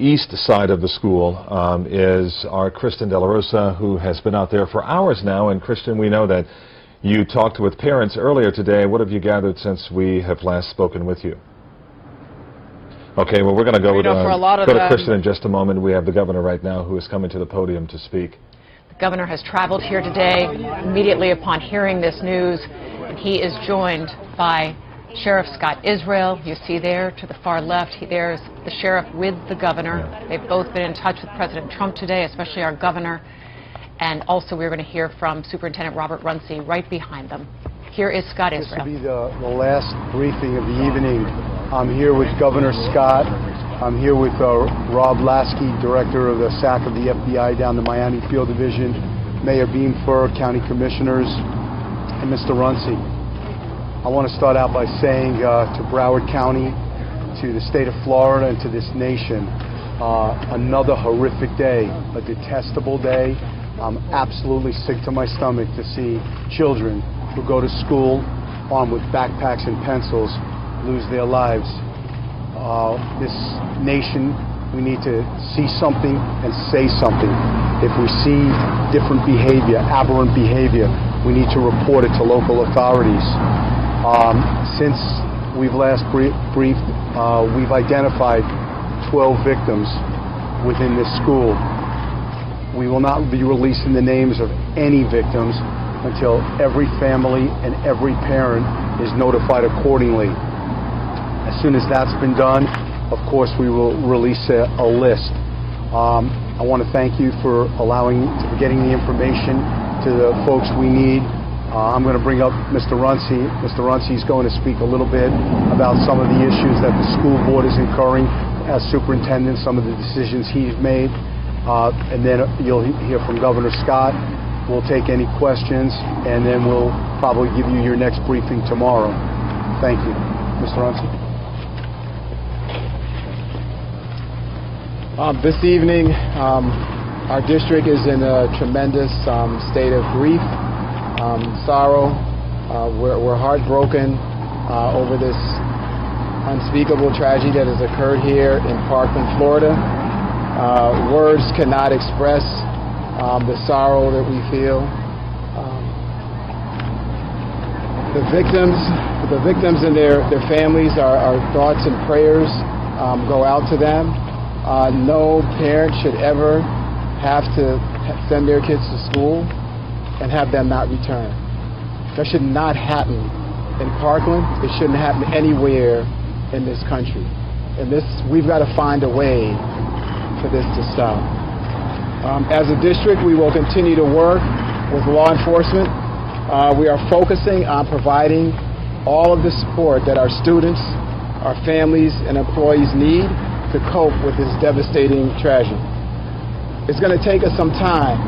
east side of the school is our Kristen De La Rosa, who has been out there for hours now. And Kristen, we know that you talked with parents earlier today. What have you gathered since we have last spoken with you? Okay, well, we're going to go to Kristen in just a moment. We have the governor right now who is coming to the podium to speak. The governor has traveled here today immediately upon hearing this news, and he is joined by Sheriff Scott Israel. You see there to the far left, there's the sheriff with the governor. They've both been in touch with President Trump today, especially our governor. And also we're going to hear from Superintendent Robert Runcie right behind them. Here is Scott Israel. This will be the last briefing of the evening. I'm here with Governor Scott. I'm here with Rob Lasky, Director of the SAC of the FBI down the Miami Field Division, Mayor Beam Fur, County Commissioners, and Mr. Runcie. I want to start out by saying to Broward County, to the state of Florida, and to this nation, another horrific day, a detestable day. I'm absolutely sick to my stomach to see children who go to school armed with backpacks and pencils lose their lives. This nation, we need to see something and say something. If we see different behavior, aberrant behavior, we need to report it to local authorities. Since we've last briefed, we've identified 12 victims within this school. We will not be releasing the names of any victims until every family and every parent is notified accordingly. As soon as that's been done, of course, we will release a list. I want to thank you for getting the information to the folks we need. I'm going to bring up Mr. Runcie. Mr. Runcie is going to speak a little bit about some of the issues that the school board is incurring as superintendent, some of the decisions he's made. And then you'll hear from Governor Scott. We'll take any questions, and then we'll probably give you your next briefing tomorrow. Thank you. Mr. Runcie. This evening, our district is in a tremendous state of grief, sorrow. We're heartbroken over this unspeakable tragedy that has occurred here in Parkland, Florida. Words cannot express the sorrow that we feel. The victims and their families, our thoughts and prayers go out to them. No parent should ever have to send their kids to school and have them not return. That should not happen in Parkland. It shouldn't happen anywhere in this country. And we've got to find a way for this to stop. As a district, we will continue to work with law enforcement. We are focusing on providing all of the support that our students, our families, and employees need to cope with this devastating tragedy. It's going to take us some time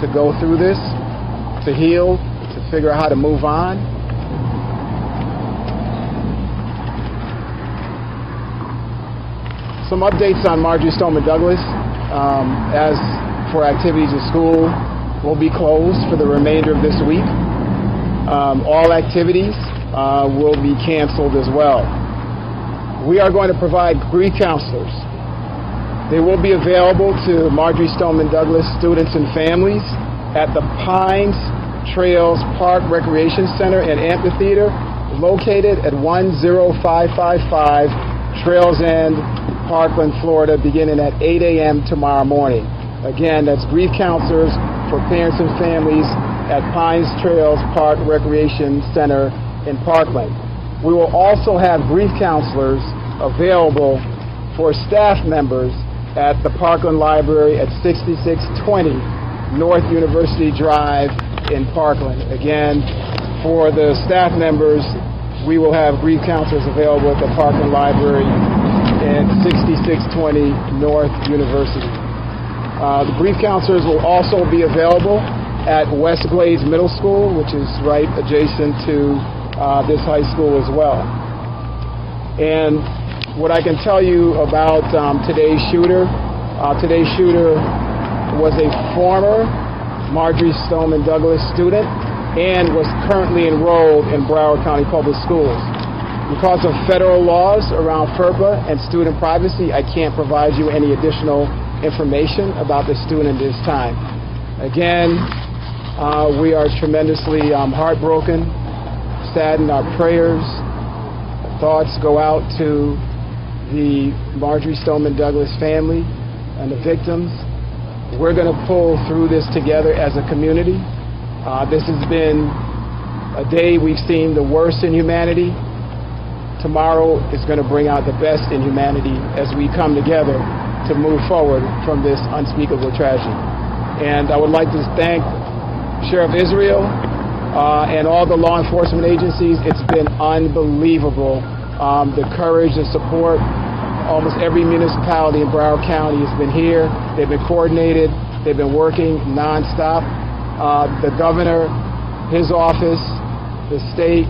to go through this, to heal, to figure out how to move on. Some updates on Marjory Stoneman Douglas. As for activities at school, will be closed for the remainder of this week. All activities will be canceled as well. We are going to provide grief counselors. They will be available to Marjory Stoneman Douglas students and families at the Pines Trails Park Recreation Center and Amphitheater, located at 10555 Trails End, Parkland, Florida, beginning at 8 a.m. tomorrow morning. Again, that's grief counselors for parents and families at Pines Trails Park Recreation Center in Parkland. We will also have grief counselors available for staff members at the Parkland Library at 6620 North University Drive in Parkland. Again, for the staff members, we will have grief counselors available at the Parkland Library at 6620 North University. The grief counselors will also be available at West Glades Middle School, which is right adjacent to this high school as well. And what I can tell you about today's shooter was a former Marjory Stoneman Douglas student and was currently enrolled in Broward County Public Schools. Because of federal laws around FERPA and student privacy, I can't provide you any additional information about the student this time. Again, we are tremendously heartbroken, saddened. Our prayers, thoughts go out to the Marjory Stoneman Douglas family and the victims. We're going to pull through this together as a community. This has been a day we've seen the worst in humanity. Tomorrow is going to bring out the best in humanity as we come together to move forward from this unspeakable tragedy. And I would like to thank Sheriff Israel and all the law enforcement agencies. It's been unbelievable. The courage and support. Almost every municipality in Broward County has been here. They've been coordinated. They've been working nonstop. The governor, his office, the state,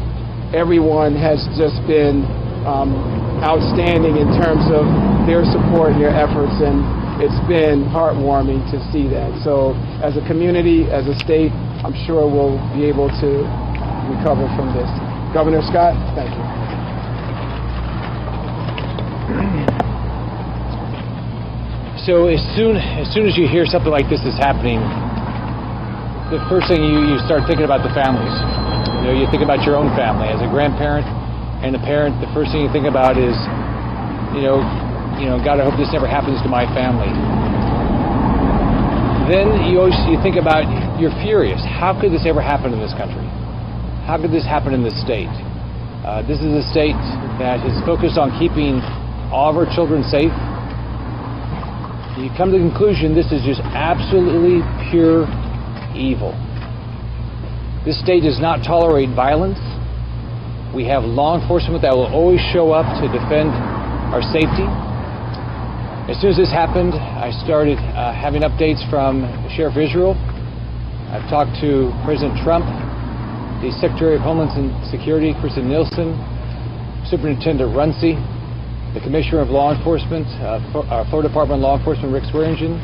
everyone has just been outstanding in terms of their support and their efforts, and it's been heartwarming to see that. So as a community, as a state, I'm sure we'll be able to recover from this. Governor Scott, thank you. So as soon as you hear something like this is happening, the first thing you start thinking about the families. You know, you think about your own family. As a grandparent and a parent, the first thing you think about is, God, I hope this never happens to my family. Then you think about, you're furious. How could this ever happen in this country? How could this happen in this state? This is a state that is focused on keeping all of our children safe. You come to the conclusion this is just absolutely pure evil. This state does not tolerate violence. We have law enforcement that will always show up to defend our safety. As soon as this happened, I started having updates from Sheriff Israel. I've talked to President Trump, the Secretary of Homeland Security, Kristen Nielsen, Superintendent Runcie, the Commissioner of Law Enforcement, Florida Department of Law Enforcement, Rick Swearingen.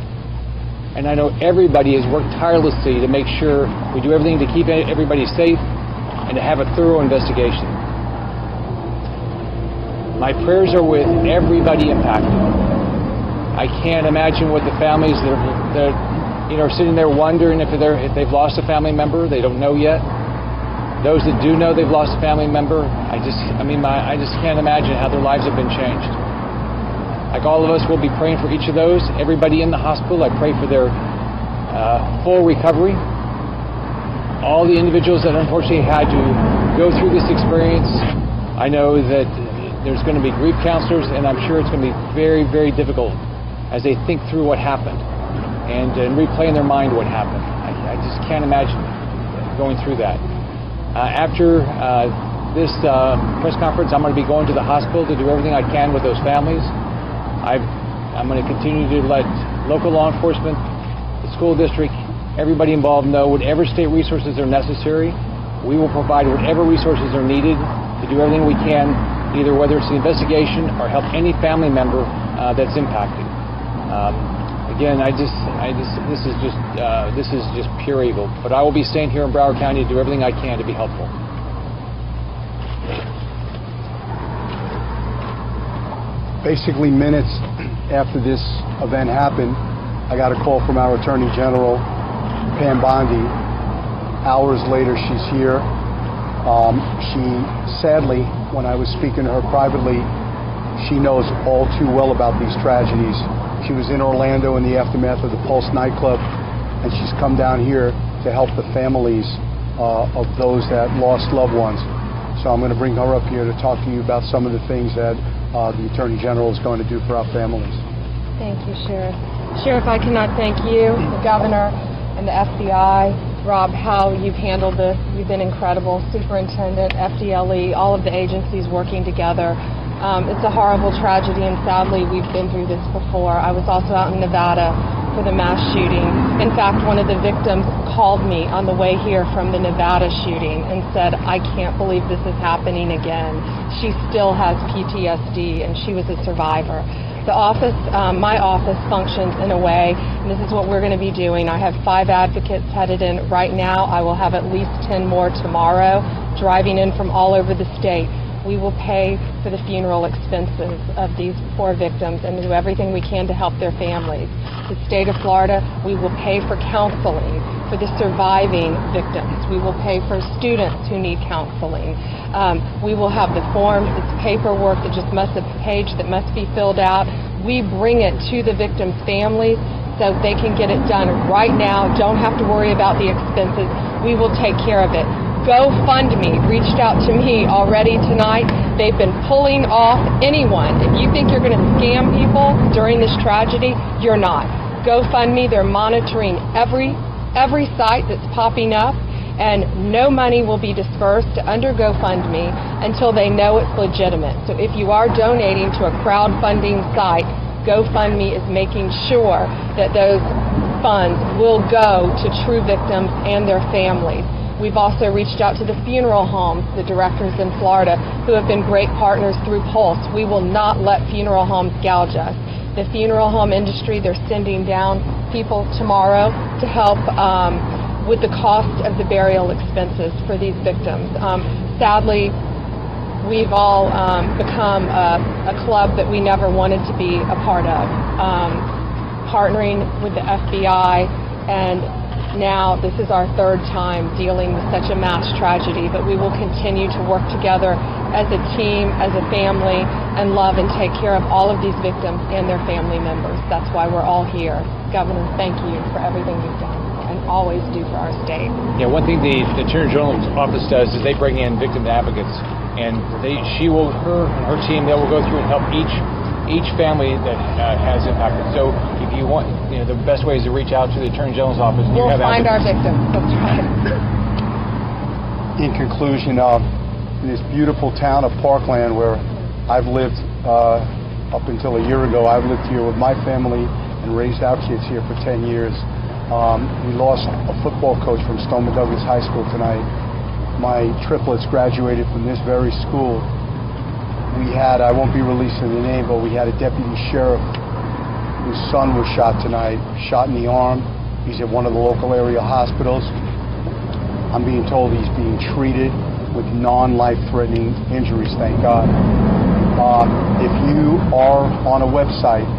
And I know everybody has worked tirelessly to make sure we do everything to keep everybody safe and to have a thorough investigation. My prayers are with everybody impacted. I can't imagine what the families that are sitting there wondering if they've lost a family member. They don't know yet. Those that do know they've lost a family member, I just can't imagine how their lives have been changed. Like all of us, we'll be praying for each of those. Everybody in the hospital, I pray for their full recovery. All the individuals that unfortunately had to go through this experience, I know that there's going to be grief counselors, and I'm sure it's going to be very, very difficult as they think through what happened and replay in their mind what happened. I just can't imagine going through that. After this press conference, I'm going to be going to the hospital to do everything I can with those families. I'm going to continue to let local law enforcement, the school district, everybody involved know whatever state resources are necessary. We will provide whatever resources are needed to do everything we can, either whether it's the investigation or help any family member that's impacted. Again, this is just pure evil. But I will be staying here in Broward County to do everything I can to be helpful. Basically, minutes after this event happened, I got a call from our Attorney General, Pam Bondi. Hours later, she's here. She, sadly, when I was speaking to her privately, she knows all too well about these tragedies. She was in Orlando in the aftermath of the Pulse nightclub, and she's come down here to help the families of those that lost loved ones. So I'm going to bring her up here to talk to you about some of the things that the Attorney General is going to do for our families. Thank you, Sheriff. Sheriff, I cannot thank you, the Governor, and the FBI. Rob, how you've handled this. You've been incredible. Superintendent, FDLE, all of the agencies working together. It's a horrible tragedy, and sadly, we've been through this before. I was also out in Nevada for the mass shooting. In fact, one of the victims called me on the way here from the Nevada shooting and said, I can't believe this is happening again. She still has PTSD, and she was a survivor. The office, my office functions in a way, and this is what we're going to be doing. I have 5 advocates headed in right now. I will have at least 10 more tomorrow, driving in from all over the state. we will pay for the funeral expenses of these 4 victims and do everything we can to help their families. The state of Florida, we will pay for counseling for the surviving victims. We will pay for students who need counseling. We will have the forms, it's paperwork that just must have a page that must be filled out. We bring it to the victims' families so they can get it done right now, don't have to worry about the expenses. We will take care of it. GoFundMe reached out to me already tonight. They've been pulling off anyone. If you think you're going to scam people during this tragedy, you're not. GoFundMe, they're monitoring every site that's popping up, and no money will be dispersed under GoFundMe until they know it's legitimate. So if you are donating to a crowdfunding site, GoFundMe is making sure that those funds will go to true victims and their families. We've also reached out to the funeral homes, the directors in Florida, who have been great partners through Pulse. We will not let funeral homes gouge us. The funeral home industry, they're sending down people tomorrow to help with the cost of the burial expenses for these victims. Sadly, we've all become a club that we never wanted to be a part of, partnering with the FBI, and now this is our 3rd time dealing with such a mass tragedy, but we will continue to work together as a team, as a family, and love and take care of all of these victims and their family members. That's why we're all here. Governor, thank you for everything you've done and always do for our state. Yeah, one thing the Attorney General's office does is they bring in victim advocates, and her and her team, they will go through and help each family that has impacted. So if you want, the best way is to reach out to the Attorney General's office. And we'll find our victims. That's right. In conclusion, in this beautiful town of Parkland, where I've lived up until a year ago, I've lived here with my family and raised our kids here for 10 years. We lost a football coach from Stoneman High School tonight. My triplets graduated from this very school. We had, I won't be releasing the name, but we had a deputy sheriff whose son was shot tonight, shot in the arm. He's at one of the local area hospitals. I'm being told he's being treated with non-life-threatening injuries, thank God. If you are on a website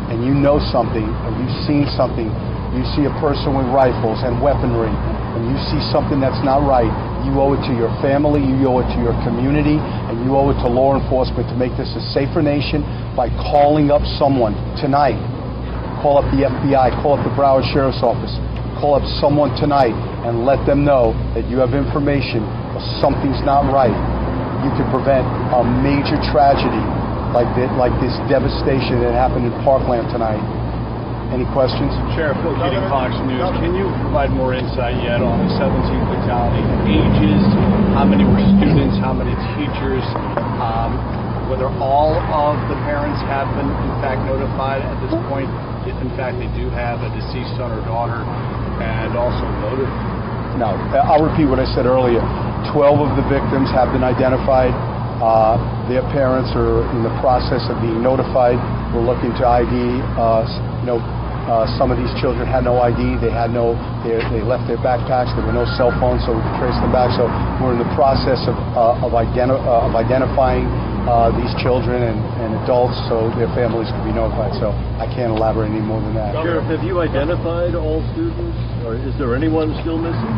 and you know something, or you've seen something, you see a person with rifles and weaponry, and you see something that's not right, you owe it to your family, you owe it to your community, and you owe it to law enforcement to make this a safer nation by calling up someone tonight. Call up the FBI, call up the Broward Sheriff's Office, call up someone tonight and let them know that you have information or something's not right. You can prevent a major tragedy like this devastation that happened in Parkland tonight. Any questions? Sheriff Phil Keating, Fox News. Can you provide more insight yet on the 17th fatality? Ages, how many were students, how many teachers, whether all of the parents have been in fact notified at this point, if in fact they do have a deceased son or daughter, and also motive? No, I'll repeat what I said earlier. 12 of the victims have been identified. Their parents are in the process of being notified. We're looking to ID. Some of these children had no ID. They left their backpacks. There were no cell phones, so we could trace them back. So we're in the process of identifying these children and adults, so their families can be notified. So I can't elaborate any more than that. Sheriff, have you identified all students, or is there anyone still missing?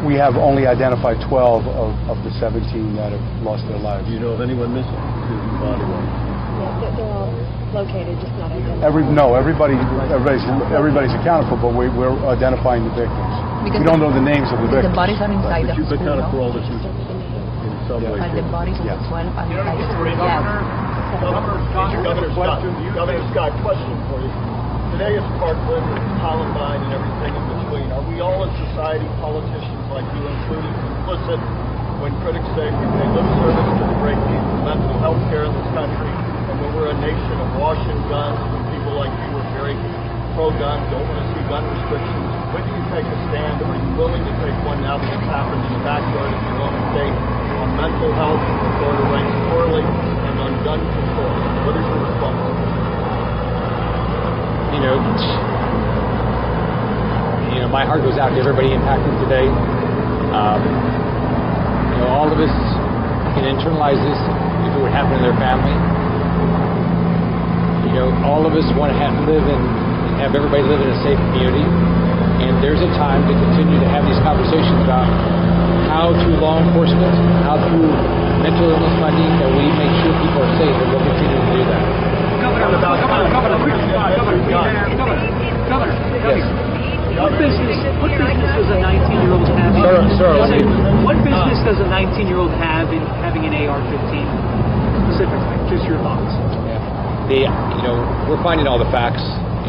We have only identified 12 of the 17 that have lost their lives. Do you know of anyone missing? Body-wise? Yeah, they're all located, just not identified. Everybody's accounted for, but we're identifying the victims. Because we don't know the names of the victims. The bodies are inside the But you've school, accounted for no? all the students in some way. But the bodies of the 12 are inside the school, Governor Scott, question for you. Today is Parkland, it's Columbine and everything in between. Are we all in society, politicians like you included, complicit when critics say we pay lip service to the great need for mental health care in this country, and when we're a nation of washing guns, when people like you are very pro-gun, don't want to see gun restrictions? When do you take a stand? Are you willing to take one now that it's happened in the backyard of your own state on mental health, Florida ranks poorly, and on gun control? What is your response? My heart goes out to everybody impacted today. All of us can internalize this if it would happen to their family. You know, all of us want to have everybody live in a safe community, and there's a time to continue to have these conversations about how through law enforcement, how through mental illness funding, that we make sure people are safe, and we'll continue to do that. Governor. Yes. What business does a 19-year-old have? What business does a 19-year-old have in having an AR-15 specifically? Just your thoughts. We're finding all the facts.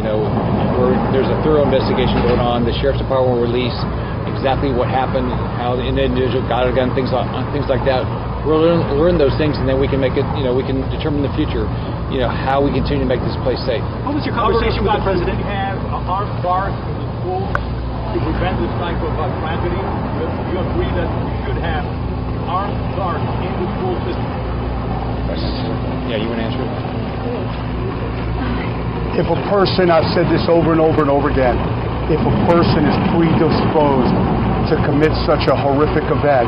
There's a thorough investigation going on. The Sheriff's Department will release exactly what happened, how the individual got a gun, things like that. We'll learn those things, and then we can make it. We can determine the future. How we continue to make this place safe. What was your conversation with the president? We have armed guards in the schools to prevent this type of tragedy. Do you agree that we should have armed guards in the school system? Yeah, you want to answer it? If a person, I've said this over and over and over again, if a person is predisposed to commit such a horrific event,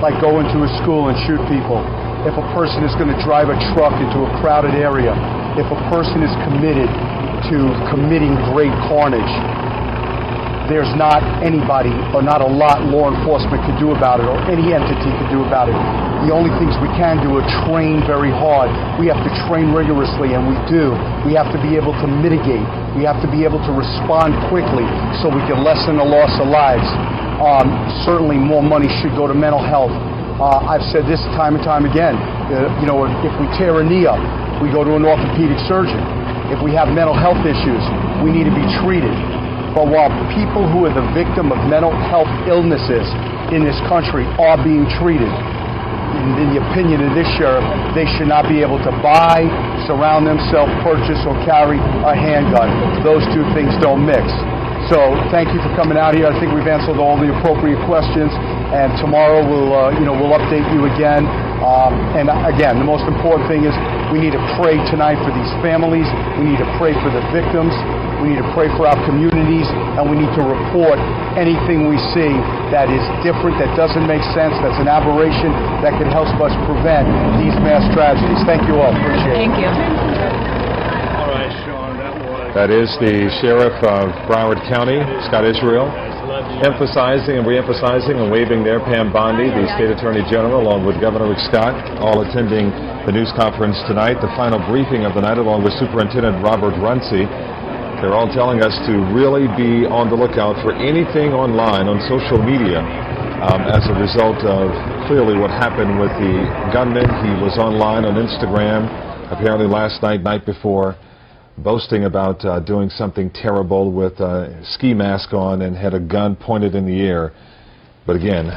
like go into a school and shoot people, if a person is going to drive a truck into a crowded area, if a person is committed to committing great carnage, there's not anybody or not a lot law enforcement can do about it, or any entity can do about it. The only things we can do are train very hard. We have to train rigorously, and we do. We have to be able to mitigate. We have to be able to respond quickly so we can lessen the loss of lives. Certainly more money should go to mental health. I've said this time and time again. If we tear a knee up, we go to an orthopedic surgeon. If we have mental health issues, we need to be treated. But while people who are the victim of mental health illnesses in this country are being treated, in the opinion of this sheriff, they should not be able to buy, surround themselves, purchase, or carry a handgun. Those two things don't mix. So thank you for coming out here. I think we've answered all the appropriate questions, and tomorrow we'll update you again. And again, the most important thing is we need to pray tonight for these families. We need to pray for the victims. We need to pray for our communities, and we need to report anything we see that is different, that doesn't make sense, that's an aberration, that can help us prevent these mass tragedies. Thank you all. Appreciate it. Thank you. All right, Sean, That is the Sheriff of Broward County, Scott Israel, emphasizing and re-emphasizing and waving there Pam Bondi, the State Attorney General, along with Governor Rick Scott, all attending the news conference tonight, the final briefing of the night, along with Superintendent Robert Runcie. They're all telling us to really be on the lookout for anything online, on social media, as a result of clearly what happened with the gunman. He was online on Instagram, apparently last night before, boasting about doing something terrible with a ski mask on and had a gun pointed in the air. But again,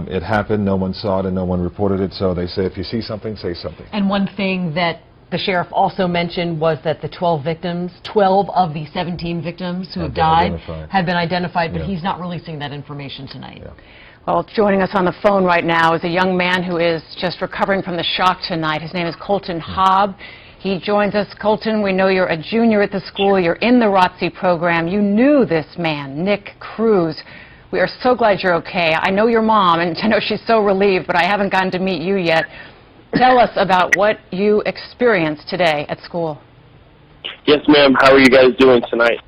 it happened, no one saw it and no one reported it, so they say if you see something, say something. And one thing that the sheriff also mentioned was that the 12 of the 17 victims who have died have been identified, but he's not releasing that information tonight. Yeah. Well, joining us on the phone right now is a young man who is just recovering from the shock tonight. His name is Colton Hobb. He joins us. Colton, we know you're a junior at the school. You're in the ROTC program. You knew this man, Nick Cruz. We are so glad you're okay. I know your mom, and I know she's so relieved, but I haven't gotten to meet you yet. Tell us about what you experienced today at school. Yes, ma'am. How are you guys doing tonight?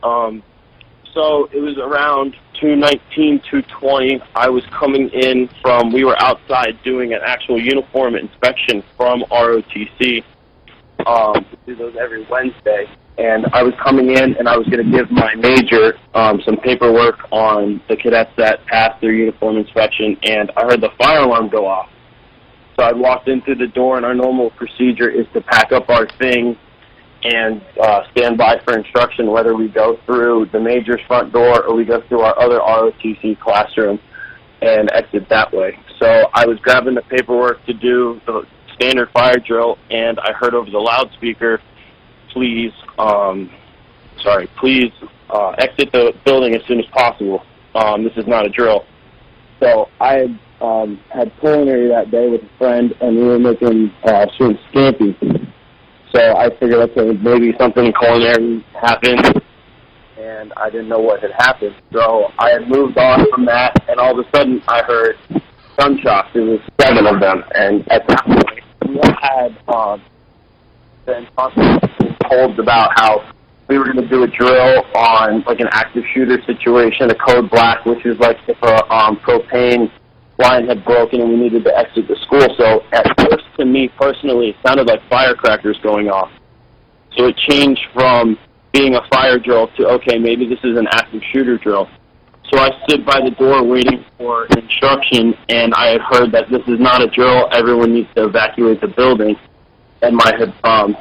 So it was around 2:19, 2:20. I was coming in from, we were outside doing an actual uniform inspection from ROTC. We do those every Wednesday. And I was coming in and I was going to give my major some paperwork on the cadets that passed their uniform inspection, and I heard the fire alarm go off. So I walked in through the door, and our normal procedure is to pack up our things and stand by for instruction, whether we go through the major's front door or we go through our other ROTC classroom and exit that way. So I was grabbing the paperwork to do the standard fire drill, and I heard over the loudspeaker, please exit the building as soon as possible. This is not a drill. So I had culinary that day with a friend, and we were making shrimp scampi. So I figured, okay, maybe something culinary happened, and I didn't know what had happened. So I had moved on from that, and all of a sudden I heard gunshots. It was 7 of them, and at that point, we all had been constantly told about how we were going to do a drill on like an active shooter situation, a code black, which is like if a propane line had broken and we needed to exit the school. So at first, to me personally, it sounded like firecrackers going off. So it changed from being a fire drill to, okay, maybe this is an active shooter drill. So I stood by the door waiting for instruction, and I had heard that this is not a drill, everyone needs to evacuate the building. And my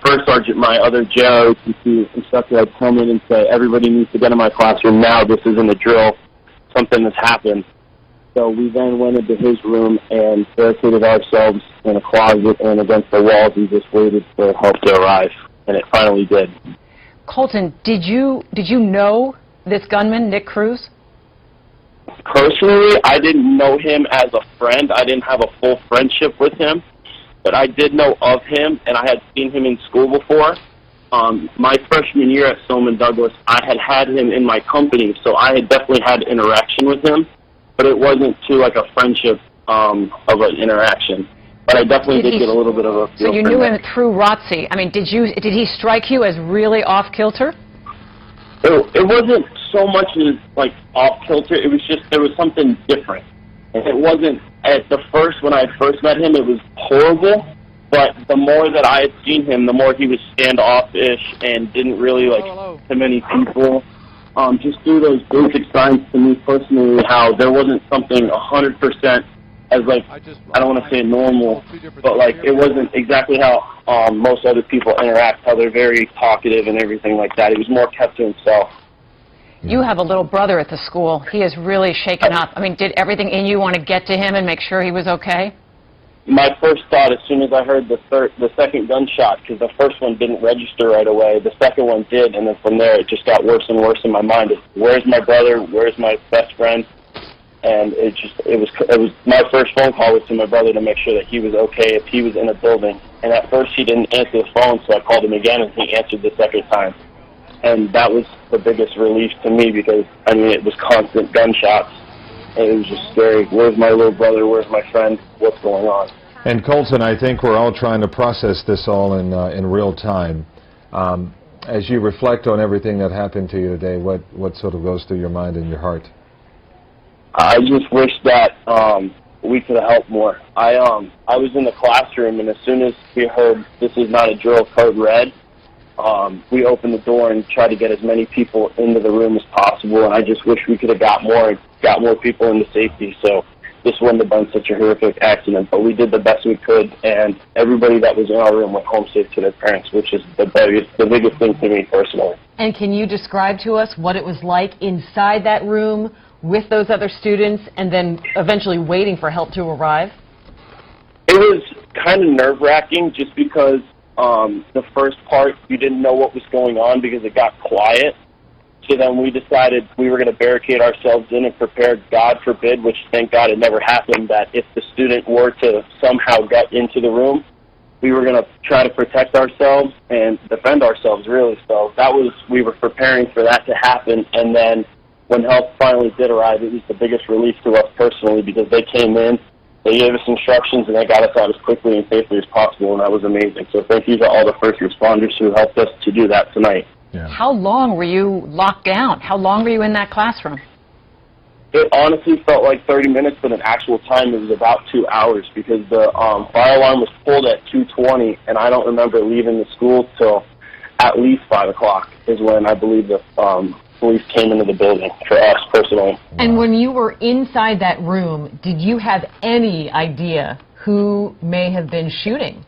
first sergeant, my other JROTC instructor, had come in and say, everybody needs to get in my classroom now, this isn't a drill, something has happened. So we then went into his room and barricaded ourselves in a closet and against the walls and just waited for help to arrive, and it finally did. Colton, did you know this gunman, Nick Cruz? Personally, I didn't know him as a friend. I didn't have a full friendship with him, but I did know of him, and I had seen him in school before. My freshman year at Stoneman Douglas, I had him in my company, so I had definitely had interaction with him, but it wasn't to like a friendship of an interaction. But I definitely did get a little bit of a feel. So you knew him through ROTC. I mean, did he strike you as really off kilter? It wasn't so much as like off kilter. It was just there was something different, and it wasn't at the first when I had first met him. It was horrible, but the more that I had seen him, the more he was standoffish and didn't really like to many people. Just through those basic signs to me personally, how there wasn't something 100% as like I don't want to say normal, but like it wasn't exactly how most other people interact. How they're very talkative and everything like that. He was more kept to himself. You have a little brother at the school. He is really shaken up. I mean, did everything in you want to get to him and make sure he was okay? My first thought, as soon as I heard the second gunshot, because the first one didn't register right away, the second one did, and then from there it just got worse and worse in my mind. Where's my brother? Where's my best friend? And it was my first phone call was to my brother to make sure that he was okay if he was in a building. And at first he didn't answer the phone, so I called him again, and he answered the second time. And that was the biggest relief to me because, I mean, it was constant gunshots. And it was just scary. Where's my little brother? Where's my friend? What's going on? And Colton, I think we're all trying to process this all in real time. As you reflect on everything that happened to you today, what sort of goes through your mind and your heart? I just wish that we could have helped more. I was in the classroom, and as soon as we heard this is not a drill, code red, we opened the door and tried to get as many people into the room as possible. And I just wish we could have got more people into safety. So this wouldn't have been such a horrific accident. But we did the best we could, and everybody that was in our room went home safe to their parents, which is the biggest thing to me personally. And can you describe to us what it was like inside that room with those other students and then eventually waiting for help to arrive? It was kind of nerve-wracking just because the first part you didn't know what was going on because it got quiet. So then we decided we were going to barricade ourselves in and prepare, God forbid, which thank God it never happened, that if the student were to somehow get into the room, we were going to try to protect ourselves and defend ourselves, really. So we were preparing for that to happen, and then when help finally did arrive, it was the biggest relief to us personally because they came in, they gave us instructions, and they got us out as quickly and safely as possible, and that was amazing. So thank you to all the first responders who helped us to do that tonight. Yeah. How long were you locked down? How long were you in that classroom? It honestly felt like 30 minutes, but in actual time it was about 2 hours because the fire alarm was pulled at 2:20, and I don't remember leaving the school till at least 5 o'clock is when I believe the police came into the building for us personally. And when you were inside that room, did you have any idea who may have been shooting?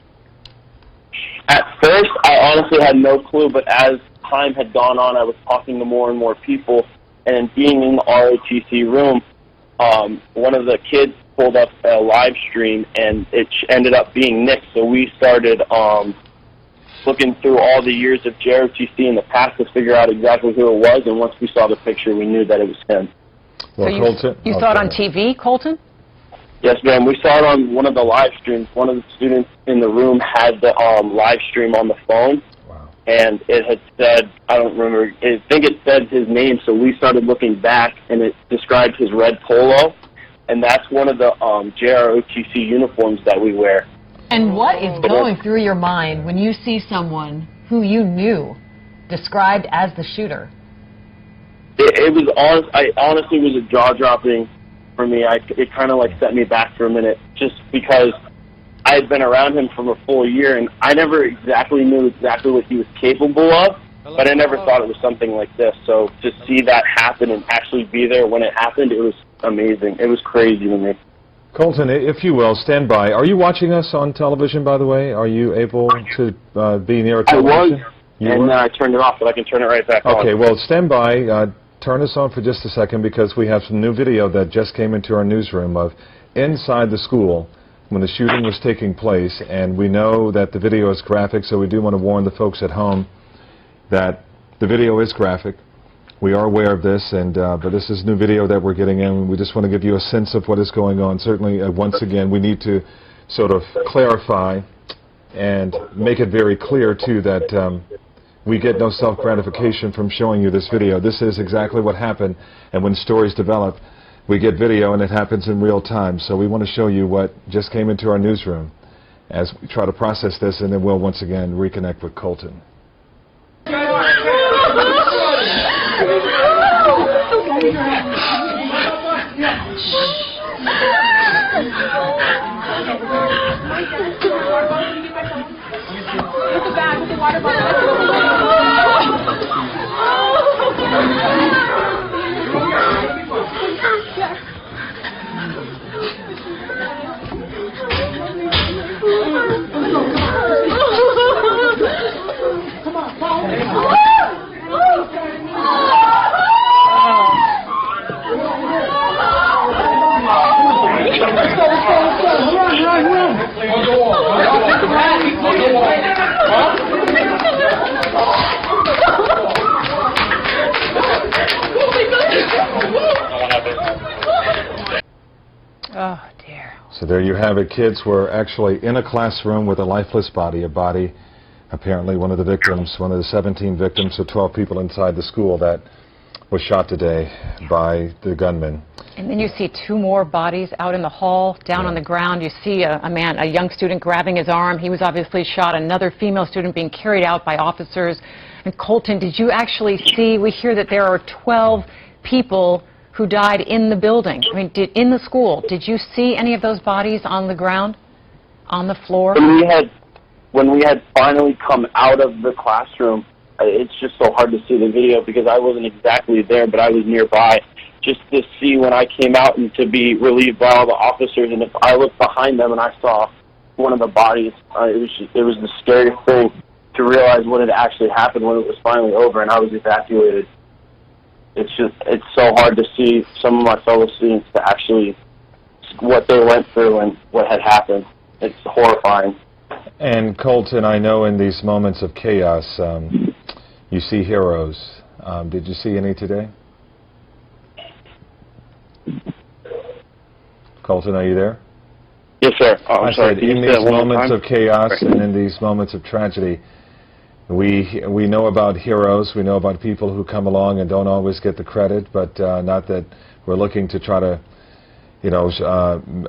At first, I honestly had no clue, but as time had gone on, I was talking to more and more people, and being in the ROTC room, one of the kids pulled up a live stream, and it ended up being Nick, so we started looking through all the years of JROTC in the past to figure out exactly who it was, and once we saw the picture, we knew that it was him. Well, so Colton, you saw it on TV, Colton? Yes, ma'am. We saw it on one of the live streams. One of the students in the room had the live stream on the phone, and it had said, I don't remember, I think it said his name, so we started looking back, and it described his red polo, and that's one of the JROTC uniforms that we wear. And what is going through your mind when you see someone who you knew described as the shooter? It was honestly was a jaw-dropping for me. It kind of like set me back for a minute, just because I had been around him for a full year, and I never exactly knew what he was capable of, but I never thought it was something like this. So to see that happen and actually be there when it happened, it was amazing. It was crazy to me. Colton, if you will, stand by. Are you watching us on television, by the way? Are you able to be near a television? I was, and then I turned it off, but I can turn it right back on. Okay, well, stand by. Turn us on for just a second, because we have some new video that just came into our newsroom of inside the school when the shooting was taking place, and we know that the video is graphic, so we do want to warn the folks at home that the video is graphic. We are aware of this, and but this is new video that we're getting in. We just want to give you a sense of what is going on. Certainly, once again, we need to sort of clarify and make it very clear, too, that we get no self-gratification from showing you this video. This is exactly what happened, and when stories develop, we get video, and it happens in real time. So we want to show you what just came into our newsroom as we try to process this, and then we'll once again reconnect with Colton. Oh, dear. So there you have it. Kids were actually in a classroom with a lifeless body, apparently one of the victims, one of the 17 victims, so 12 people inside the school that was shot today by the gunman. And then you see two more bodies out in the hall, down on the ground. You see a young student grabbing his arm. He was obviously shot. Another female student being carried out by officers. And Colton, did you actually see, we hear that there are 12 people who died in the building. I mean, in the school. Did you see any of those bodies on the ground, on the floor? When we had finally come out of the classroom, it's just so hard to see the video because I wasn't exactly there, but I was nearby. Just to see when I came out and to be relieved by all the officers, and if I looked behind them and I saw one of the bodies, it was the scariest thing to realize what had actually happened when it was finally over and I was evacuated. It's so hard to see some of my fellow students to actually what they went through and what had happened. It's horrifying. And Colton, I know in these moments of chaos, you see heroes. Did you see any today? Colton, are you there? Yes, sir. Oh, I said, in these moments of chaos and in these moments of tragedy, we know about heroes. We know about people who come along and don't always get the credit, but not that we're looking to try to,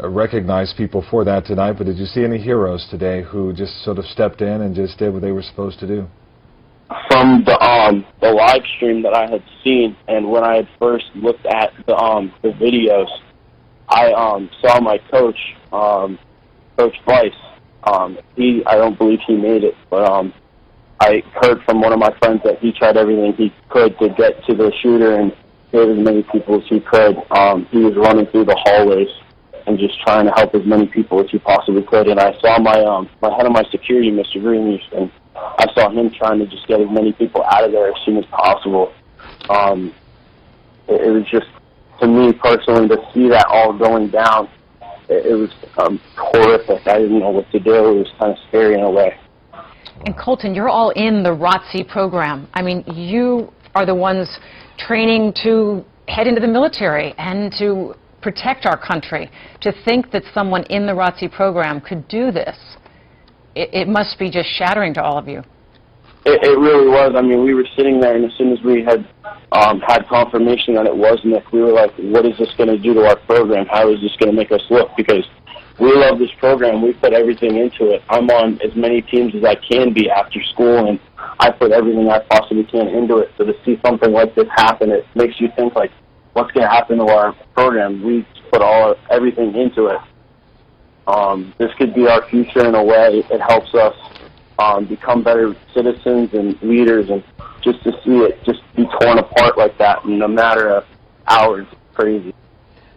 recognize people for that tonight. But did you see any heroes today who just sort of stepped in and just did what they were supposed to do? From the live stream that I had seen, and when I had first looked at the videos, I saw my coach, Coach Bryce. I don't believe he made it, but I heard from one of my friends that he tried everything he could to get to the shooter and save as many people as he could. He was running through the hallways and just trying to help as many people as he possibly could. And I saw my head of my security, Mr. Greenleaf, and I saw him trying to just get as many people out of there as soon as possible. It was just, to me personally, to see that all going down, it was horrific. I didn't know what to do. It was kind of scary in a way. And Colton, you're all in the ROTC program. I mean, you are the ones training to head into the military and to protect our country. To think that someone in the ROTC program could do this, it must be just shattering to all of you. It really was. I mean, we were sitting there, and as soon as we had had confirmation that it was Nick, we were like, what is this going to do to our program? How is this going to make us look? Because we love this program. We put everything into it. I'm on as many teams as I can be after school, and I put everything I possibly can into it. So to see something like this happen, it makes you think, like, what's going to happen to our program? We put everything into it. This could be our future in a way. It helps us become better citizens and leaders, and just to see it just be torn apart like that in a matter of hours, crazy.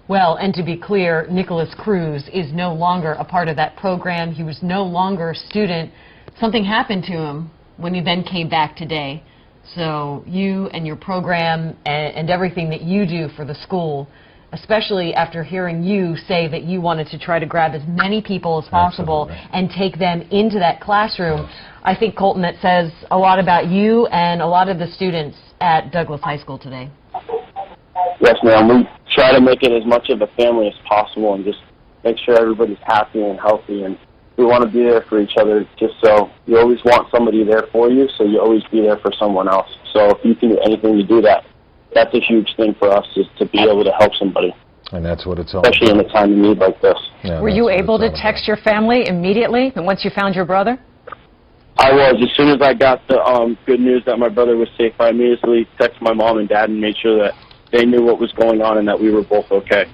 Well, and to be clear, Nicholas Cruz is no longer a part of that program. He was no longer a student. Something happened to him when he then came back today. So you and your program and everything that you do for the school, especially after hearing you say that you wanted to try to grab as many people as possible and take them into that classroom, I think, Colton, that says a lot about you and a lot of the students at Douglas High School today. Yes, ma'am. We try to make it as much of a family as possible and just make sure everybody's happy and healthy, and we want to be there for each other, just so you always want somebody there for you, so you always be there for someone else. So if you can do anything to do that, that's a huge thing for us, is to be able to help somebody. And that's what it's all especially about. in a time of need like this. Yeah, Were you able to text your family immediately once you found your brother? I was. As soon as I got the good news that my brother was safe, I immediately texted my mom and dad and made sure that they knew what was going on and that we were both okay.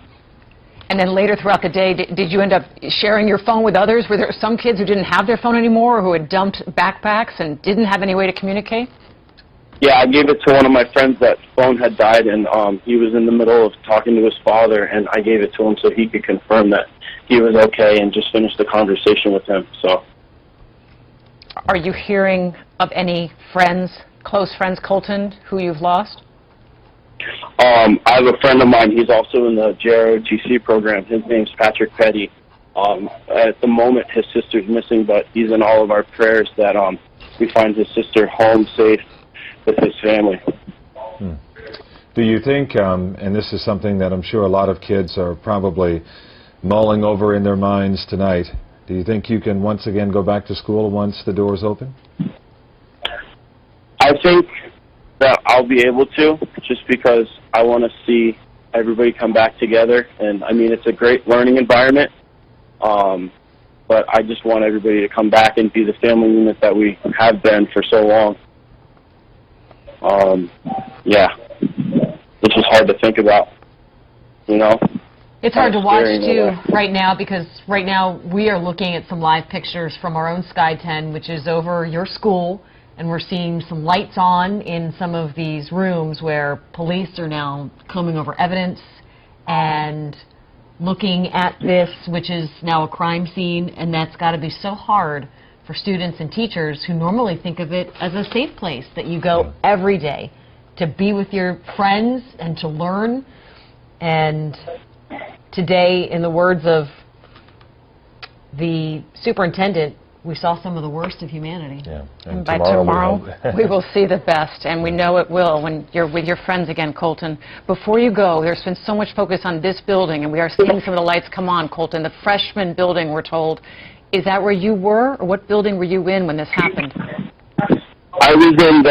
And then later throughout the day, did you end up sharing your phone with others? Were there some kids who didn't have their phone anymore, or who had dumped backpacks and didn't have any way to communicate? Yeah, I gave it to one of my friends that phone had died, and he was in the middle of talking to his father, and I gave it to him so he could confirm that he was okay and just finish the conversation with him. So, are you hearing of any friends, close friends, Colton, who you've lost? I have a friend of mine. He's also in the JROTC program. His name's Patrick Petty. At the moment, his sister's missing, but he's in all of our prayers that we find his sister home safe with his family. Do you think, and this is something that I'm sure a lot of kids are probably mulling over in their minds tonight, do you think you can once again go back to school once the doors open? I think that I'll be able to, just because I want to see everybody come back together. And, I mean, it's a great learning environment, but I just want everybody to come back and be the family unit that we have been for so long. Yeah, it's just hard to think about, you know? It's hard to watch, too, right now, because right now we are looking at some live pictures from our own Sky 10, which is over your school, and we're seeing some lights on in some of these rooms where police are now combing over evidence and looking at this, which is now a crime scene, and that's got to be so hard for students and teachers who normally think of it as a safe place that you go every day to be with your friends and to learn. And today, in the words of the superintendent, we saw some of the worst of humanity. Yeah. And by tomorrow, we will see the best, and we know it will when you're with your friends again, Colton. Before you go, there's been so much focus on this building, and we are seeing some of the lights come on, Colton. The freshman building, we're told. Is that where you were, or what building were you in when this happened? I was in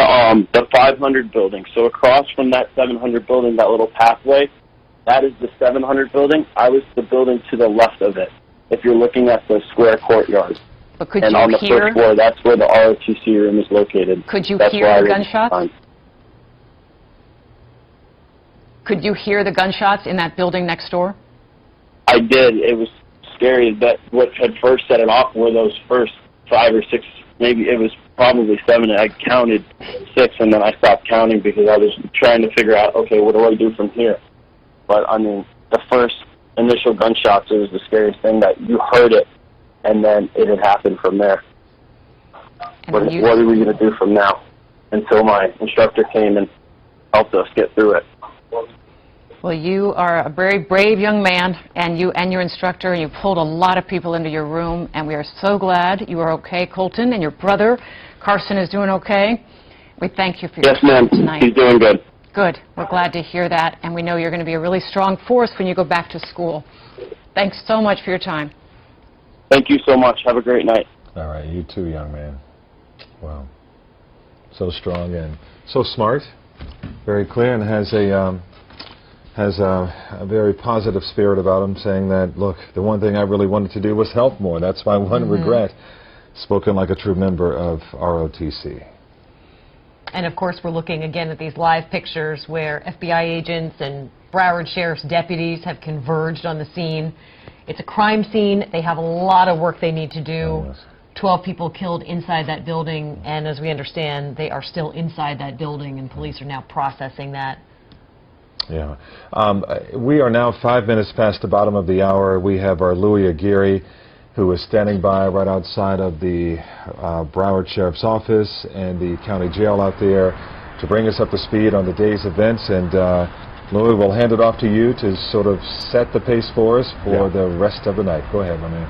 the 500 building, so across from that 700 building, that little pathway, that is the 700 building. I was the building to the left of it, if you're looking at the square courtyard. But could and you on the hear? first floor, that's where the ROTC room is located. Could you that's hear the gunshots? Could you hear the gunshots in that building next door? I did. It was scary. That what had first set it off were those first 5 or 6, maybe it was probably 7. I counted 6, and then I stopped counting because I was trying to figure out, okay, what do I do from here? But, I mean, the first initial gunshots, it was the scariest thing that you heard it, and then it had happened from there. What are we going to do from now until my instructor came and helped us get through it? Well, you are a very brave young man, and you and your instructor, and you pulled a lot of people into your room, and we are so glad you are okay, Colton, and your brother, Carson, is doing okay. We thank you for your time tonight. Yes, ma'am. He's doing good. Good. We're glad to hear that, and we know you're going to be a really strong force when you go back to school. Thanks so much for your time. Thank you so much. Have a great night. All right, you too, young man. Wow. So strong and so smart, very clear, and has a very positive spirit about him, saying that, look, the one thing I really wanted to do was help more. That's my one regret. Spoken like a true member of ROTC. And of course, we're looking again at these live pictures where FBI agents and Broward Sheriff's deputies have converged on the scene. It's a crime scene. They have a lot of work they need to do. 12 people killed inside that building, and as we understand, they are still inside that building, and police are now processing that. Yeah. We are now 5 minutes past the bottom of the hour. We have our Louis Aguirre, who is standing by right outside of the Broward Sheriff's Office and the county jail out there to bring us up to speed on the day's events. And Louis, we'll hand it off to you to sort of set the pace for us for the rest of the night. Go ahead, my man.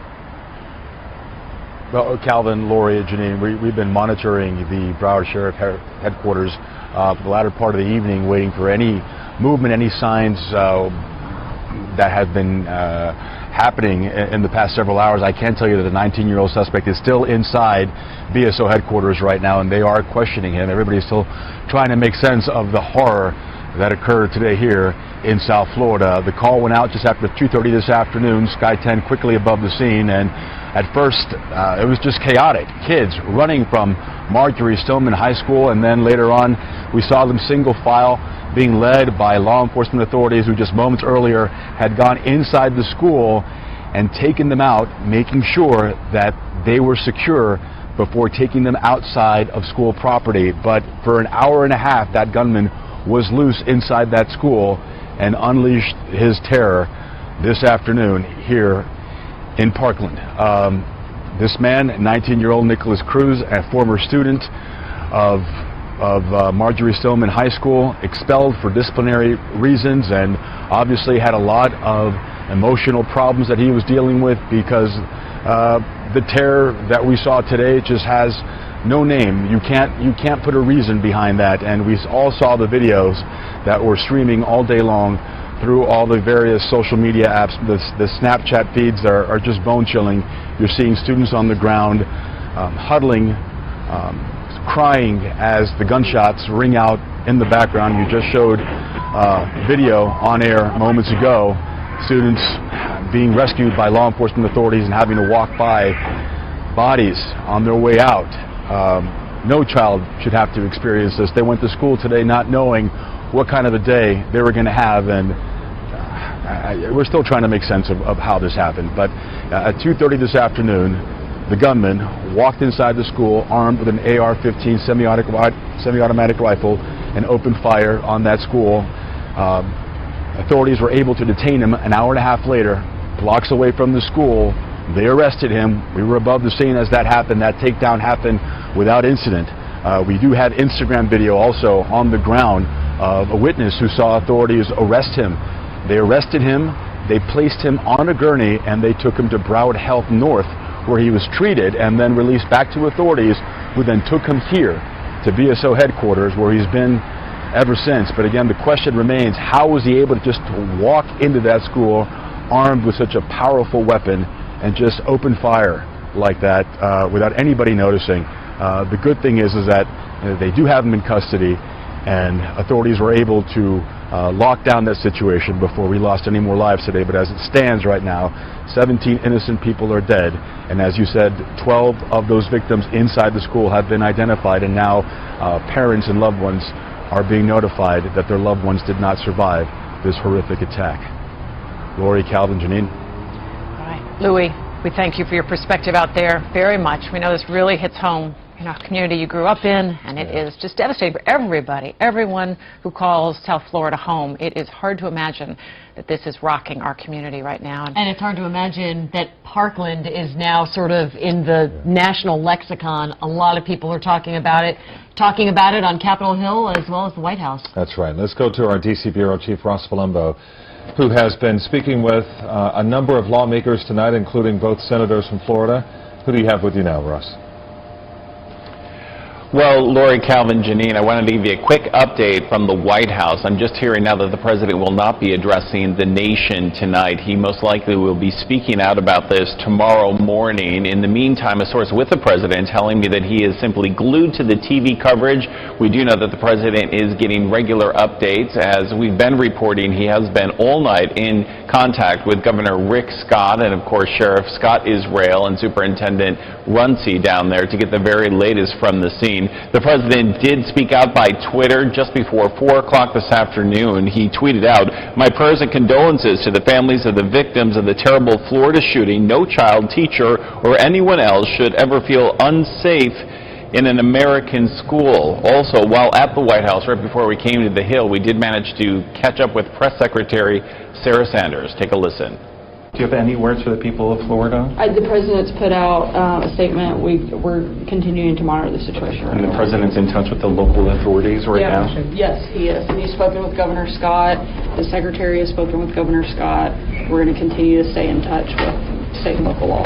Well, Calvin, Lori, Janine, we've been monitoring the Broward Sheriff headquarters for the latter part of the evening, waiting for any movement, any signs that have been happening in the past several hours. I can tell you that the 19-year-old suspect is still inside BSO headquarters right now, and they are questioning him. Everybody's still trying to make sense of the horror that occurred today here in South Florida. The call went out just after 2:30 this afternoon. Sky 10 quickly above the scene, and at first it was just chaotic. Kids running from Marjory Stoneman High School, and then later on we saw them single file being led by law enforcement authorities who just moments earlier had gone inside the school and taken them out, making sure that they were secure before taking them outside of school property. But for an hour and a half, that gunman was loose inside that school and unleashed his terror this afternoon here in Parkland. This man, 19-year-old Nicholas Cruz, a former student of Marjory Stoneman High School, expelled for disciplinary reasons, and obviously had a lot of emotional problems that he was dealing with because the terror that we saw today just has no name. You can't put a reason behind that, and we all saw the videos that were streaming all day long through all the various social media apps. The Snapchat feeds are just bone-chilling. You're seeing students on the ground huddling, crying as the gunshots ring out in the background. You just showed video on air moments ago, students being rescued by law enforcement authorities and having to walk by bodies on their way out. No child should have to experience this. They went to school today not knowing what kind of a day they were going to have, and we're still trying to make sense of how this happened. But at 2:30 this afternoon, the gunman walked inside the school armed with an AR-15 semi-automatic rifle and opened fire on that school. Authorities were able to detain him an hour and a half later, blocks away from the school. They arrested him. We were above the scene as that happened. That takedown happened without incident. We do have Instagram video also on the ground of a witness who saw authorities arrest him. They arrested him, they placed him on a gurney, and they took him to Broward Health North, where he was treated and then released back to authorities, who then took him here to BSO headquarters, where he's been ever since. But again, the question remains, how was he able to just walk into that school armed with such a powerful weapon and just open fire like that without anybody noticing? The good thing is that they do have him in custody, and authorities were able to lock down that situation before we lost any more lives today. But as it stands right now, 17 innocent people are dead, and as you said, 12 of those victims inside the school have been identified, and now parents and loved ones are being notified that their loved ones did not survive this horrific attack. Lori, Calvin, Janine. All right. Louis, we thank you for your perspective out there very much. We know this really hits home in our community you grew up in, and it is just devastating for everybody, everyone who calls South Florida home. It is hard to imagine that this is rocking our community right now. And it's hard to imagine that Parkland is now sort of in the national lexicon. A lot of people are talking about it on Capitol Hill as well as the White House. That's right. Let's go to our D.C. Bureau Chief, Ross Palumbo, who has been speaking with a number of lawmakers tonight, including both senators from Florida. Who do you have with you now, Ross? Well, Lori, Calvin, Janine, I wanted to give you a quick update from the White House. I'm just hearing now that the president will not be addressing the nation tonight. He most likely will be speaking out about this tomorrow morning. In the meantime, a source with the president telling me that he is simply glued to the TV coverage. We do know that the president is getting regular updates. As we've been reporting, he has been all night in contact with Governor Rick Scott and, of course, Sheriff Scott Israel and Superintendent Runcie down there to get the very latest from the scene. The president did speak out by Twitter just before 4 o'clock this afternoon. He tweeted out, "My prayers and condolences to the families of the victims of the terrible Florida shooting. No child, teacher, or anyone else should ever feel unsafe in an American school." Also, while at the White House, right before we came to the Hill, we did manage to catch up with Press Secretary Sarah Sanders. Take a listen. Do you have any words for the people of Florida? The president's put out a statement. We're continuing to monitor the situation. And the president's in touch with the local authorities right now? Yes, he is. And he's spoken with Governor Scott. The secretary has spoken with Governor Scott. We're going to continue to stay in touch with state and local law.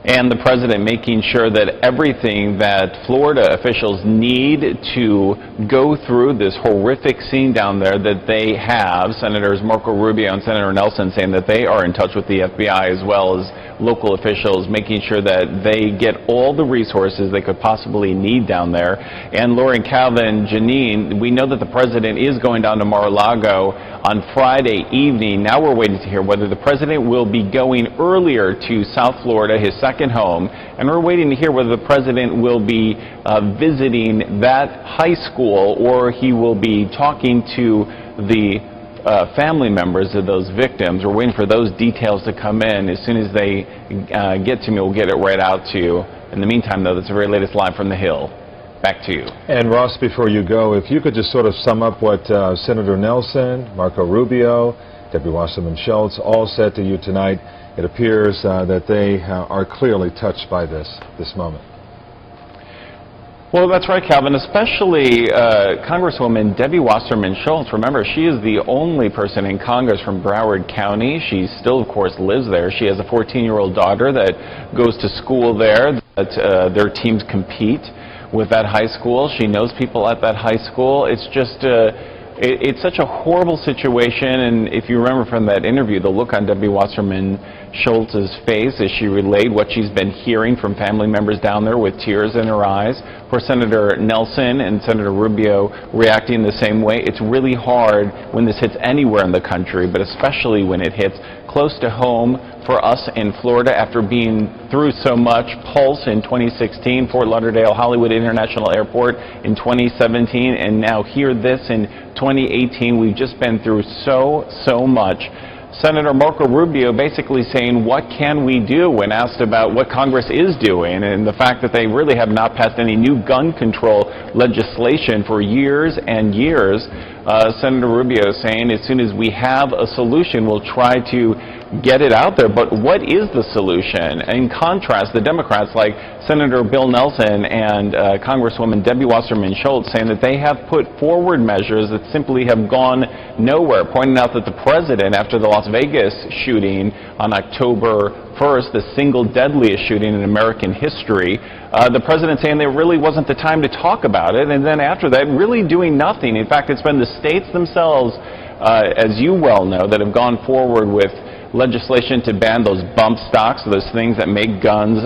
And the president making sure that everything that Florida officials need to go through this horrific scene down there that they have. Senators Marco Rubio and Senator Nelson saying that they are in touch with the FBI as well as local officials, making sure that they get all the resources they could possibly need down there. And Lori, Calvin, Janine, we know that the president is going down to Mar-a-Lago on Friday evening. Now we're waiting to hear whether the president will be going earlier to South Florida, his second home, and we're waiting to hear whether the president will be visiting that high school or he will be talking to the family members of those victims. We're waiting for those details to come in. As soon as they get to me, we'll get it right out to you. In the meantime, though, that's the very latest live from the Hill. Back to you. And Ross, before you go, if you could just sort of sum up what Senator Nelson, Marco Rubio, Debbie Wasserman Schultz all said to you tonight. It appears that they are clearly touched by this moment. Well, that's right, Calvin, especially Congresswoman Debbie Wasserman Schultz. Remember, she is the only person in Congress from Broward County. She still, of course, lives there. She has a 14-year-old daughter that goes to school there, that their teams compete with that high school. She knows people at that high school. It's just it's such a horrible situation, and if you remember from that interview, the look on Debbie Wasserman Schultz's face as she relayed what she's been hearing from family members down there with tears in her eyes. For Senator Nelson and Senator Rubio reacting the same way, it's really hard when this hits anywhere in the country, but especially when it hits close to home for us in Florida after being through so much. Pulse in 2016, Fort Lauderdale Hollywood International Airport in 2017, and now hear this in 2018. We've just been through so much. Senator Marco Rubio basically saying, what can we do, when asked about what Congress is doing, and the fact that they really have not passed any new gun control legislation for years and years. Senator Rubio saying, as soon as we have a solution, we'll try to get it out there. But what is the solution? In contrast, the Democrats like Senator Bill Nelson and Congresswoman Debbie Wasserman Schultz saying that they have put forward measures that simply have gone nowhere, pointing out that the president, after the Las Vegas shooting on October 1st, the single deadliest shooting in American history, the president saying there really wasn't the time to talk about it, and then after that really doing nothing. In fact, it's been the states themselves, as you well know, that have gone forward with legislation to ban those bump stocks, those things that make guns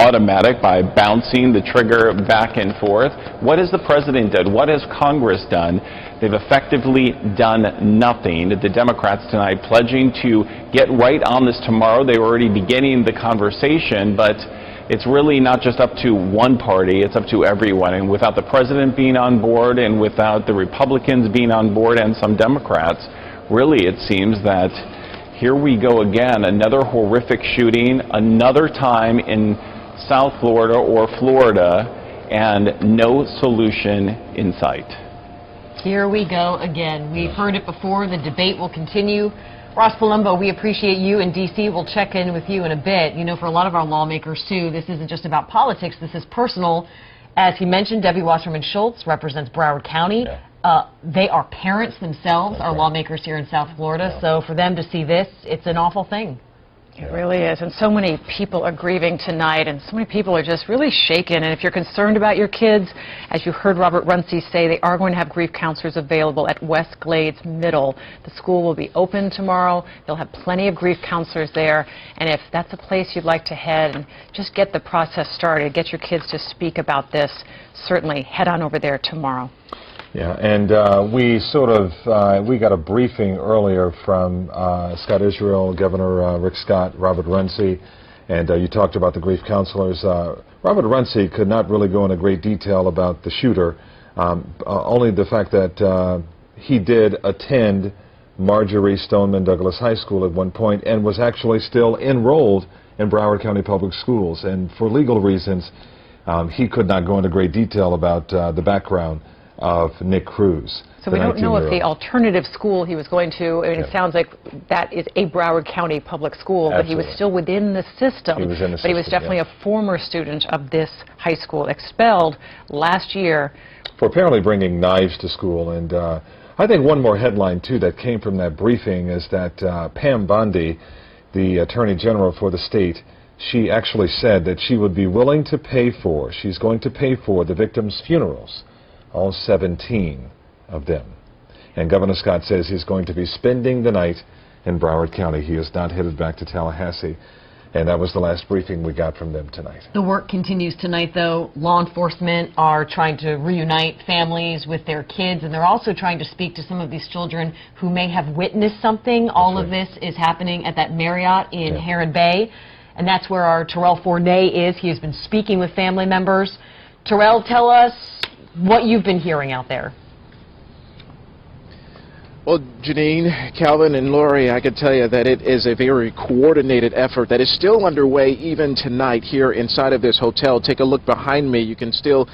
automatic by bouncing the trigger back and forth. What has the president done? What has Congress done? They've effectively done nothing. The Democrats tonight pledging to get right on this tomorrow. They were already beginning the conversation, but it's really not just up to one party, it's up to everyone. And without the president being on board and without the Republicans being on board and some Democrats, really it seems that here we go again, another horrific shooting, another time in South Florida or Florida, and no solution in sight. Here we go again. We've heard it before. The debate will continue. Ross Palumbo, we appreciate you in D.C. We'll check in with you in a bit. You know, for a lot of our lawmakers, too, this isn't just about politics. This is personal. As he mentioned, Debbie Wasserman Schultz represents Broward County. Yeah. They are parents themselves, our lawmakers here in South Florida. So for them to see this, it's an awful thing. It really is, and so many people are grieving tonight, and so many people are just really shaken. And if you're concerned about your kids, as you heard Robert Runcie say, they are going to have grief counselors available at West Glades Middle. The school will be open tomorrow. They'll have plenty of grief counselors there, and if that's a place you'd like to head and just get the process started, get your kids to speak about this, certainly head on over there tomorrow. Yeah, and we got a briefing earlier from Scott Israel, Governor Rick Scott, Robert Runcie, and you talked about the grief counselors. Robert Runcie could not really go into great detail about the shooter, only the fact that he did attend Marjory Stoneman Douglas High School at one point and was actually still enrolled in Broward County Public Schools. And for legal reasons, he could not go into great detail about the background of Nick Cruz. So we don't know if the alternative school he was going to, I mean, it sounds like that is a Broward County public school, but he was still within the system. He was in the system, he was definitely a former student of this high school, expelled last year. For apparently bringing knives to school. And I think one more headline, too, that came from that briefing is that Pam Bondi, the Attorney General for the state, she actually said that she would be willing to pay for, she's going to pay for the victims' funerals, all 17 of them. And Governor Scott says he's going to be spending the night in Broward County. He is not headed back to Tallahassee. And that was the last briefing we got from them tonight. The work continues tonight, though. Law enforcement are trying to reunite families with their kids, and they're also trying to speak to some of these children who may have witnessed something. All of this is happening at that Marriott in Heron Bay, and that's where our Terrell Fournay is. He has been speaking with family members. Terrell, tell us what you've been hearing out there. Well, Janine, Calvin, and Lori, I can tell you that it is a very coordinated effort that is still underway even tonight here inside of this hotel. Take a look behind me. You can still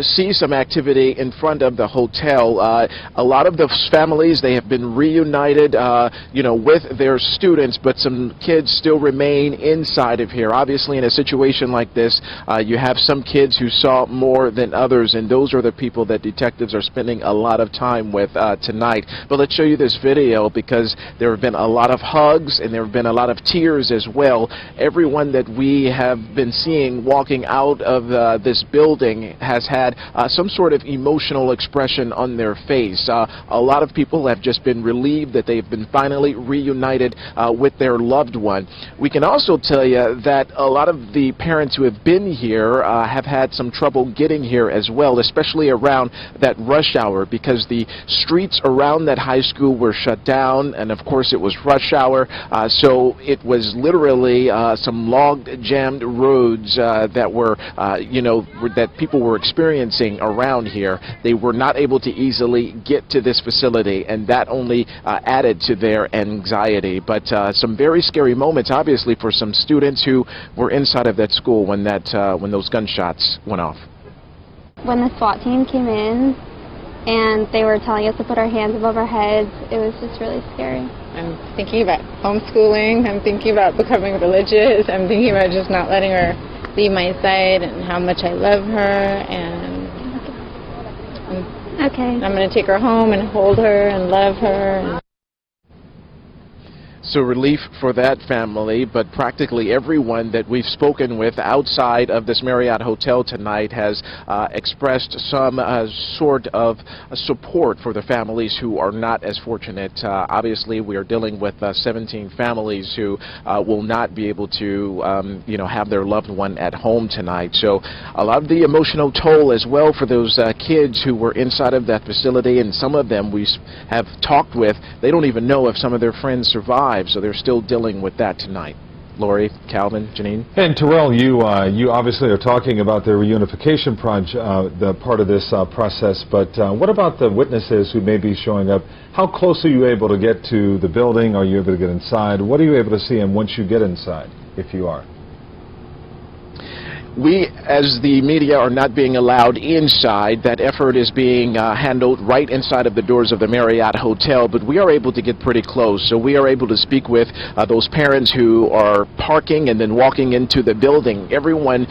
see some activity in front of the hotel. A lot of the families, they have been reunited, with their students, but some kids still remain inside of here. Obviously, in a situation like this, you have some kids who saw more than others, and those are the people that detectives are spending a lot of time with tonight. But let's show you this video because there have been a lot of hugs and there have been a lot of tears as well. Everyone that we have been seeing walking out of this building has had some sort of emotional expression on their face. A lot of people have just been relieved that they've been finally reunited with their loved one. We can also tell you that a lot of the parents who have been here have had some trouble getting here as well, especially around that rush hour because the streets around that high school were shut down, and of course it was rush hour, so it was literally some logged jammed roads that were that people were experiencing around here. They were not able to easily get to this facility, and that only added to their anxiety. But some very scary moments obviously for some students who were inside of that school when those gunshots went off. When the SWAT team came in and they were telling us to put our hands above our heads, it was just really scary. I'm thinking about homeschooling. I'm thinking about becoming religious. I'm thinking about just not letting her leave my side and how much I love her. And I'm going to take her home and hold her and love her. So relief for that family, but practically everyone that we've spoken with outside of this Marriott Hotel tonight has expressed some sort of support for the families who are not as fortunate. Obviously, we are dealing with 17 families who will not be able to, have their loved one at home tonight. So a lot of the emotional toll as well for those kids who were inside of that facility, and some of them we have talked with, they don't even know if some of their friends survived. So they're still dealing with that tonight. Lori, Calvin, Janine. And Terrell, you obviously are talking about the reunification the part of this process, but what about the witnesses who may be showing up? How close are you able to get to the building? Are you able to get inside? What are you able to see them once you get inside, if you are? we, as the media, are not being allowed inside. That effort is being handled right inside of the doors of the Marriott Hotel, but we are able to get pretty close. So we are able to speak with those parents who are parking and then walking into the building. Everyone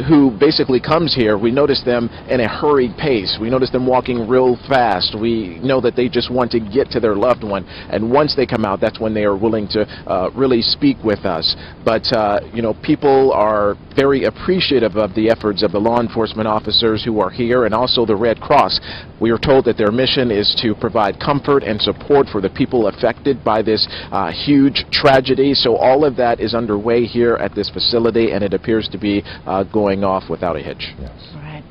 who basically comes here, we notice them in a hurried pace. We notice them walking real fast. We know that they just want to get to their loved one, and once they come out, that's when they are willing to really speak with us. But you know, people are very appreciative of the efforts of the law enforcement officers who are here, and also the Red Cross. We are told that their mission is to provide comfort and support for the people affected by this huge tragedy. So all of that is underway here at this facility, and it appears to be going off without a hitch. Yes. All right.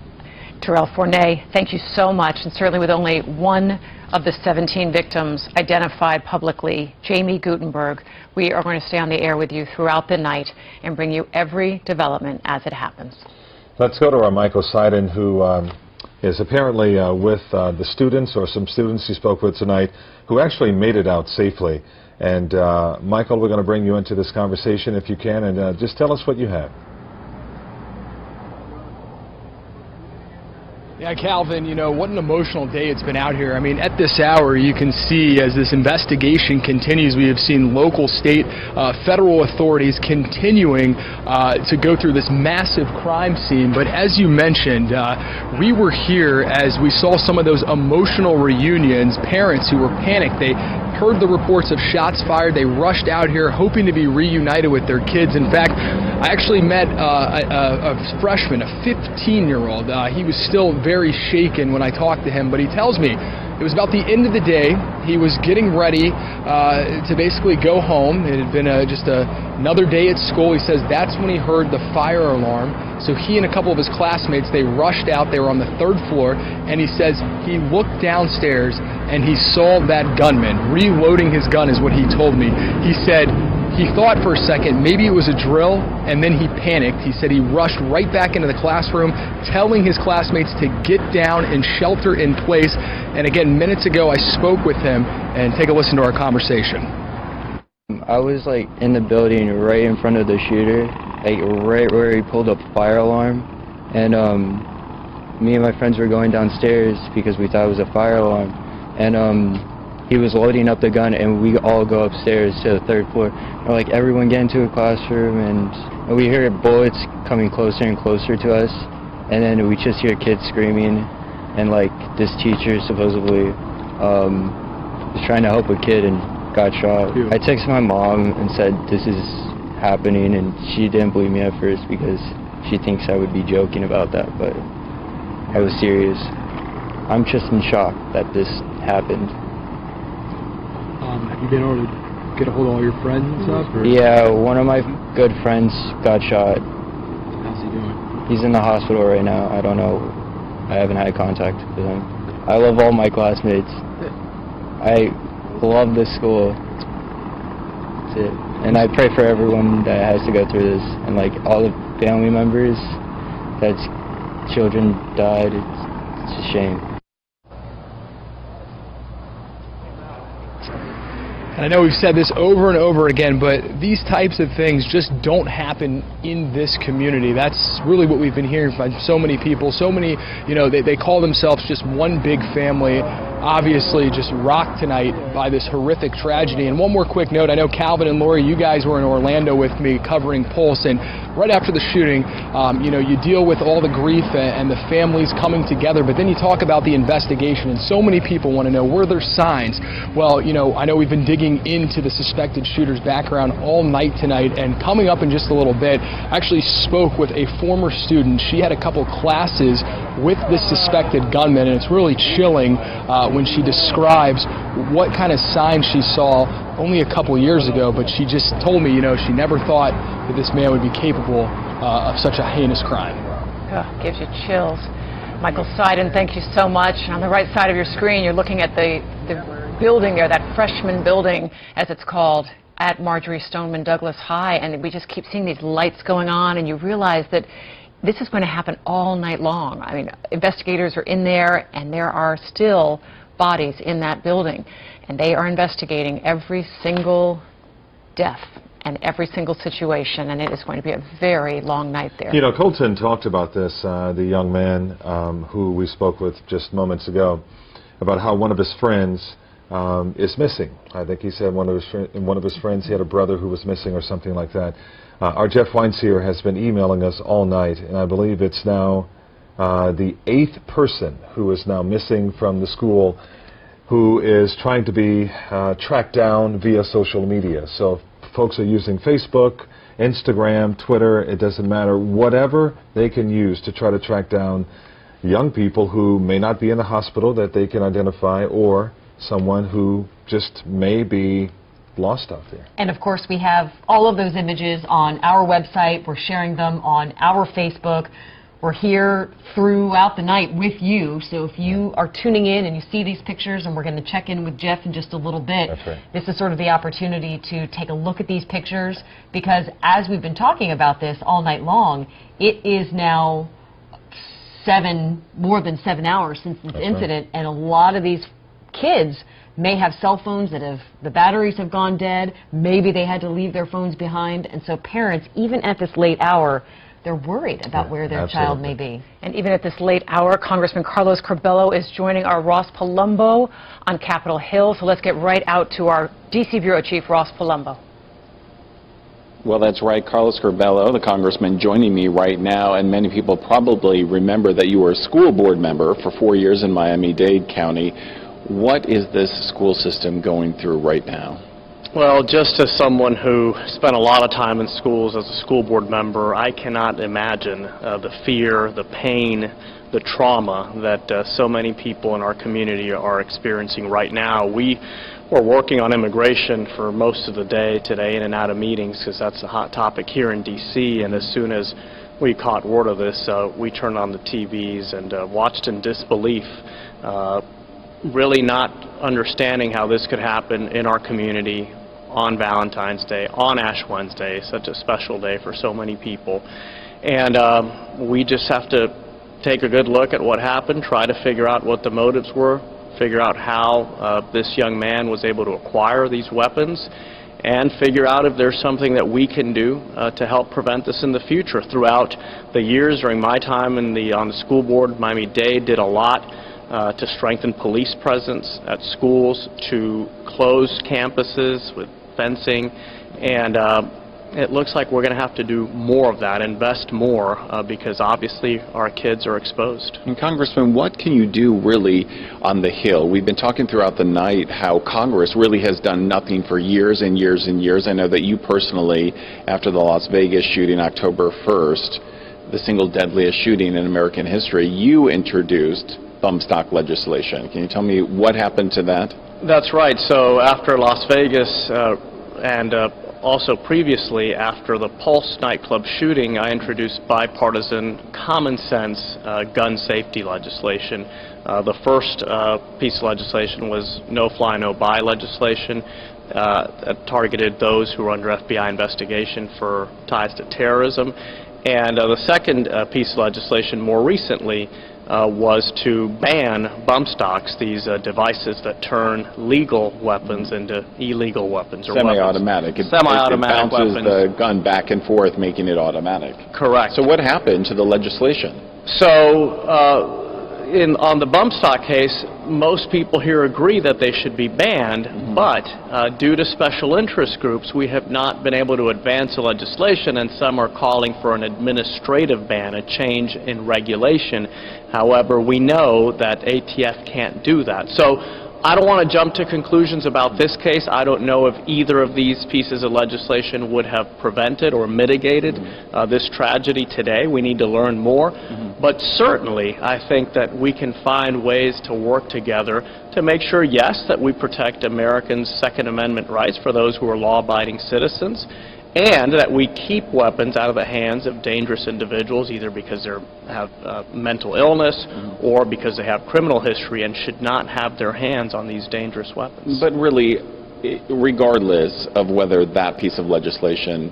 Terrell Fournet, thank you so much. And certainly with only one of the 17 victims identified publicly, Jamie Gutenberg, we are going to stay on the air with you throughout the night and bring you every development as it happens. Let's go to our Michael Seiden, who is apparently with the students, or some students he spoke with tonight, who actually made it out safely. And Michael, we're going to bring you into this conversation if you can, and just tell us what you have. Yeah, Calvin, you know, what an emotional day it's been out here. I mean, at this hour, you can see as this investigation continues, we have seen local, state, federal authorities continuing to go through this massive crime scene. But as you mentioned, we were here as we saw some of those emotional reunions, parents who were panicked. They heard the reports of shots fired. They rushed out here hoping to be reunited with their kids. In fact, I actually met a freshman, a 15-year-old. He was still very shaken when I talked to him, but he tells me it was about the end of the day. He was getting ready to basically go home. It had been just another day at school. He says that's when he heard the fire alarm. So he and a couple of his classmates, they rushed out. They were on the 3rd floor, and he says he looked downstairs and he saw that gunman reloading his gun, is what he told me. He said he thought for a second maybe it was a drill, and then he panicked. He said he rushed right back into the classroom, telling his classmates to get down and shelter in place. And again, minutes ago, I spoke with him, and take a listen to our conversation. I was like in the building right in front of the shooter, like right where he pulled up fire alarm, and me and my friends were going downstairs because we thought it was a fire alarm, and he was loading up the gun, and we all go upstairs to the 3rd floor. We're like, everyone get into a classroom, and we hear bullets coming closer and closer to us, and then we just hear kids screaming, and like this teacher supposedly was trying to help a kid and got shot. I texted my mom and said this is happening, and she didn't believe me at first because she thinks I would be joking about that, but I was serious. I'm just in shock that this happened. Have you been able to get a hold of all your friends and stuff? Or? Yeah, one of my good friends got shot. How's he doing? He's in the hospital right now. I don't know. I haven't had contact with him. I love all my classmates. I love this school. That's it. And I pray for everyone that has to go through this, and like all the family members that's children died. It's a shame. And I know we've said this over and over again, but these types of things just don't happen in this community. That's really what we've been hearing from so many people. So many, you know, they call themselves just one big family. Obviously just rocked tonight by this horrific tragedy. And one more quick note, I know Calvin and Lori, you guys were in Orlando with me covering Pulse, and right after the shooting, you know, you deal with all the grief and the families coming together, but then you talk about the investigation, and so many people want to know, were there signs? Well, you know, I know we've been digging into the suspected shooter's background all night tonight, and coming up in just a little bit, I actually spoke with a former student. She had a couple classes with this suspected gunman, and it's really chilling when she describes what kind of signs she saw only a couple years ago, but she just told me, you know, she never thought that this man would be capable of such a heinous crime. Gives you chills. Michael Seiden, thank you so much. On the right side of your screen, you're looking at the building there, that freshman building, as it's called, at Marjory Stoneman Douglas High, and we just keep seeing these lights going on, and you realize that this is going to happen all night long. I mean, investigators are in there, and there are still bodies in that building, and they are investigating every single death and every single situation, and it is going to be a very long night there. You know, Colton talked about this, the young man who we spoke with just moments ago, about how one of his friends is missing. I think he said one of his friends, he had a brother who was missing or something like that. Our Jeff Weinseer has been emailing us all night, and I believe it's now the 8th person who is now missing from the school, who is trying to be tracked down via social media. So folks are using Facebook, Instagram, Twitter, it doesn't matter, whatever they can use to try to track down young people who may not be in the hospital that they can identify, or someone who just may be lost out there. And of course, we have all of those images on our website. We're sharing them on our Facebook. We're here throughout the night with you, so if you are tuning in and you see these pictures, and we're going to check in with Jeff in just a little bit, That's right. This is sort of the opportunity to take a look at these pictures, because as we've been talking about this all night long, it is now more than 7 hours since this incident, and a lot of these kids may have cell phones that the batteries have gone dead, maybe they had to leave their phones behind, and so parents, even at this late hour, they're worried about where their child may be. And even at this late hour, Congressman Carlos Curbelo is joining our Ross Palumbo on Capitol Hill. So let's get right out to our D.C. Bureau Chief, Ross Palumbo. Well, that's right. Carlos Curbelo, the congressman, joining me right now. And many people probably remember that you were a school board member for 4 years in Miami-Dade County. What is this school system going through right now? Well, just as someone who spent a lot of time in schools as a school board member, I cannot imagine the fear, the pain, the trauma that so many people in our community are experiencing right now. We were working on immigration for most of the day today, in and out of meetings, because that's a hot topic here in D.C., and as soon as we caught word of this, we turned on the TVs and watched in disbelief, really not understanding how this could happen in our community on Valentine's Day, on Ash Wednesday, such a special day for so many people. And we just have to take a good look at what happened, try to figure out what the motives were, figure out how this young man was able to acquire these weapons, and figure out if there's something that we can do to help prevent this in the future. Throughout the years during my time on the school board, Miami-Dade did a lot to strengthen police presence at schools, to close campuses with fencing, and it looks like we're going to have to do more of that, invest more, because obviously our kids are exposed. And Congressman, what can you do really on the Hill? We've been talking throughout the night how Congress really has done nothing for years and years and years. I know that you personally, after the Las Vegas shooting October 1st, the single deadliest shooting in American history, you introduced bump stock legislation. Can you tell me what happened to that? That's right. So after Las Vegas and also previously after the Pulse nightclub shooting, I introduced bipartisan, common sense gun safety legislation. The first piece of legislation was no-fly, no-buy legislation that targeted those who were under FBI investigation for ties to terrorism. And the second piece of legislation more recently was to ban bump stocks, these devices that turn legal weapons into illegal weapons or semi-automatic. Semi-automatic weapons. It bounces the gun back and forth, making it automatic. Correct. So what happened to the legislation? So on the bump stock case, most people here agree that they should be banned, but due to special interest groups, we have not been able to advance the legislation, and some are calling for an administrative ban, a change in regulation. However, we know that ATF can't do that. So I don't want to jump to conclusions about this case. I don't know if either of these pieces of legislation would have prevented or mitigated this tragedy today. We need to learn more. But certainly, I think that we can find ways to work together to make sure, yes, that we protect Americans' Second Amendment rights for those who are law-abiding citizens, and that we keep weapons out of the hands of dangerous individuals, either because they have mental illness or because they have criminal history and should not have their hands on these dangerous weapons. But really, regardless of whether that piece of legislation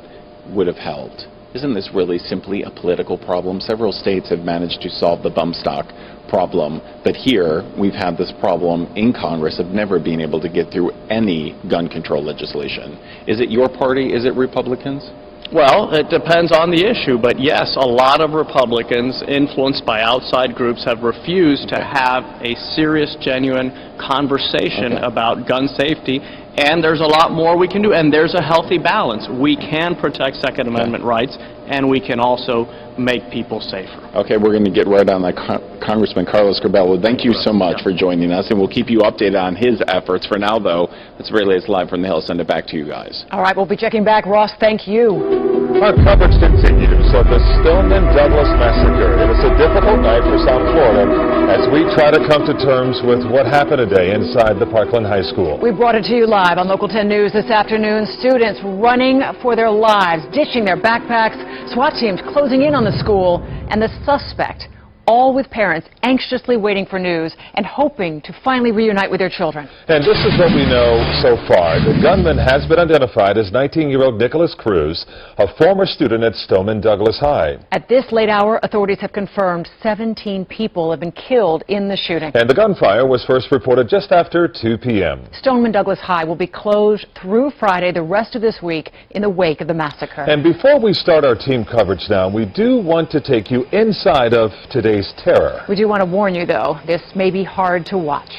would have held, isn't this really simply a political problem? Several states have managed to solve the bump stock problem, but here we've had this problem in Congress of never being able to get through any gun control legislation. Is it your party? Is it Republicans? Well, it depends on the issue, but yes, a lot of Republicans influenced by outside groups have refused to have a serious, genuine conversation about gun safety, and there's a lot more we can do, and there's a healthy balance. We can protect Second Amendment rights, and we can also make people safer. Okay, we're going to get right on that. Congressman Carlos Curbelo, thank you so much for joining us, and we'll keep you updated on his efforts. For now, though, let's relay this live from the Hill. Send it back to you guys. All right, we'll be checking back. Ross, thank you. Our coverage continues of the Stoneman Douglas massacre. It was a difficult night for South Florida as we try to come to terms with what happened today inside the Parkland High School. We brought it to you live on Local 10 News this afternoon. Students running for their lives, ditching their backpacks, SWAT teams closing in on the school, and the suspect, all with parents anxiously waiting for news and hoping to finally reunite with their children. And this is what we know so far. The gunman has been identified as 19-year-old Nicholas Cruz, a former student at Stoneman Douglas High. At this late hour, authorities have confirmed 17 people have been killed in the shooting. And the gunfire was first reported just after 2 p.m. Stoneman Douglas High will be closed through Friday the rest of this week in the wake of the massacre. And before we start our team coverage now, we do want to take you inside of today's terror. We do want to warn you, though, this may be hard to watch.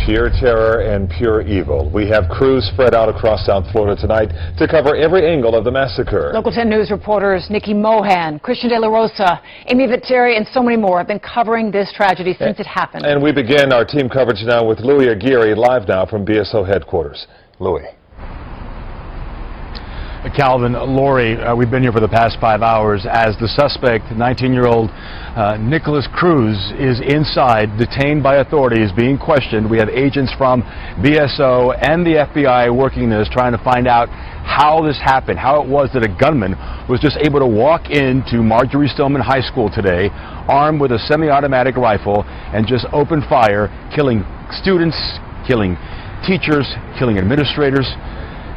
Sheer terror and pure evil. We have crews spread out across South Florida tonight to cover every angle of the massacre. Local 10 News reporters Nikki Mohan, Christian De La Rosa, Amy Vitteri, and so many more have been covering this tragedy since it happened. And we begin our team coverage now with Louis Aguirre, live now from BSO headquarters. Louis. Calvin, Lori, we've been here for the past 5 hours as the suspect, 19-year-old Nicholas Cruz, is inside, detained by authorities, being questioned. We have agents from BSO and the FBI working this, trying to find out how this happened, how it was that a gunman was just able to walk into Marjory Stoneman High School today, armed with a semi-automatic rifle, and just open fire, killing students, killing teachers, killing administrators.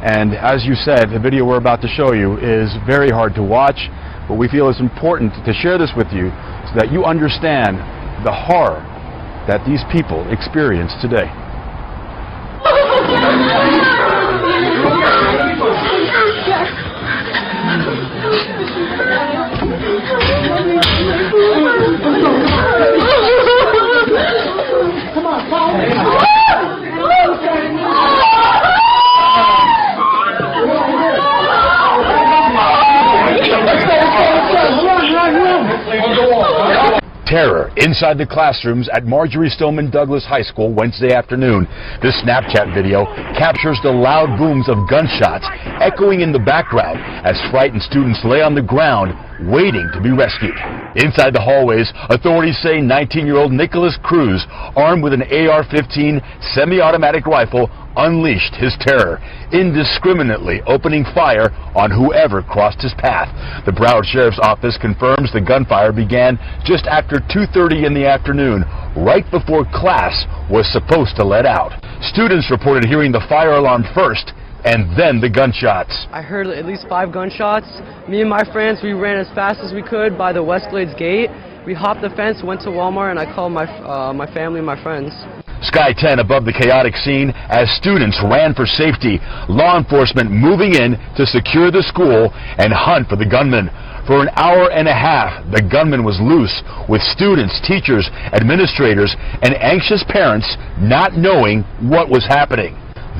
And as you said, the video we're about to show you is very hard to watch, but we feel it's important to share this with you so that you understand the horror that these people experience today. Terror inside the classrooms at Marjory Stoneman Douglas High School Wednesday afternoon. This Snapchat video captures the loud booms of gunshots echoing in the background as frightened students lay on the ground waiting to be rescued. Inside the hallways, authorities say 19-year-old Nicholas Cruz, armed with an AR-15 semi-automatic rifle, unleashed his terror, indiscriminately opening fire on whoever crossed his path. The Broward Sheriff's Office confirms the gunfire began just after 2:30 in the afternoon, right before class was supposed to let out. Students reported hearing the fire alarm first, and then the gunshots. I heard at least 5 gunshots. Me and my friends, we ran as fast as we could by the West Glades gate. We hopped the fence, went to Walmart, and I called my family and my friends. Sky 10 above the chaotic scene as students ran for safety, law enforcement moving in to secure the school and hunt for the gunman. For an hour and a half, the gunman was loose, with students, teachers, administrators, and anxious parents not knowing what was happening.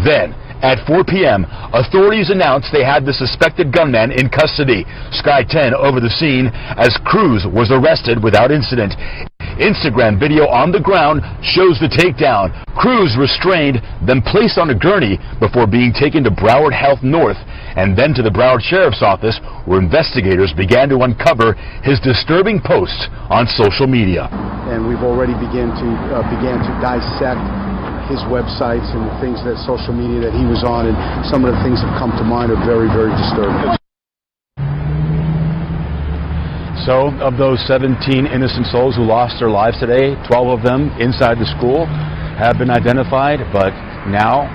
Then, at 4 p.m., authorities announced they had the suspected gunman in custody. Sky 10 over the scene as Cruz was arrested without incident. Instagram video on the ground shows the takedown. Cruz restrained, then placed on a gurney before being taken to Broward Health North and then to the Broward Sheriff's Office, where investigators began to uncover his disturbing posts on social media. And we've already began to dissect his websites and the things that social media that he was on, and some of the things that come to mind are very, very disturbing. So, of those 17 innocent souls who lost their lives today, 12 of them inside the school have been identified, but now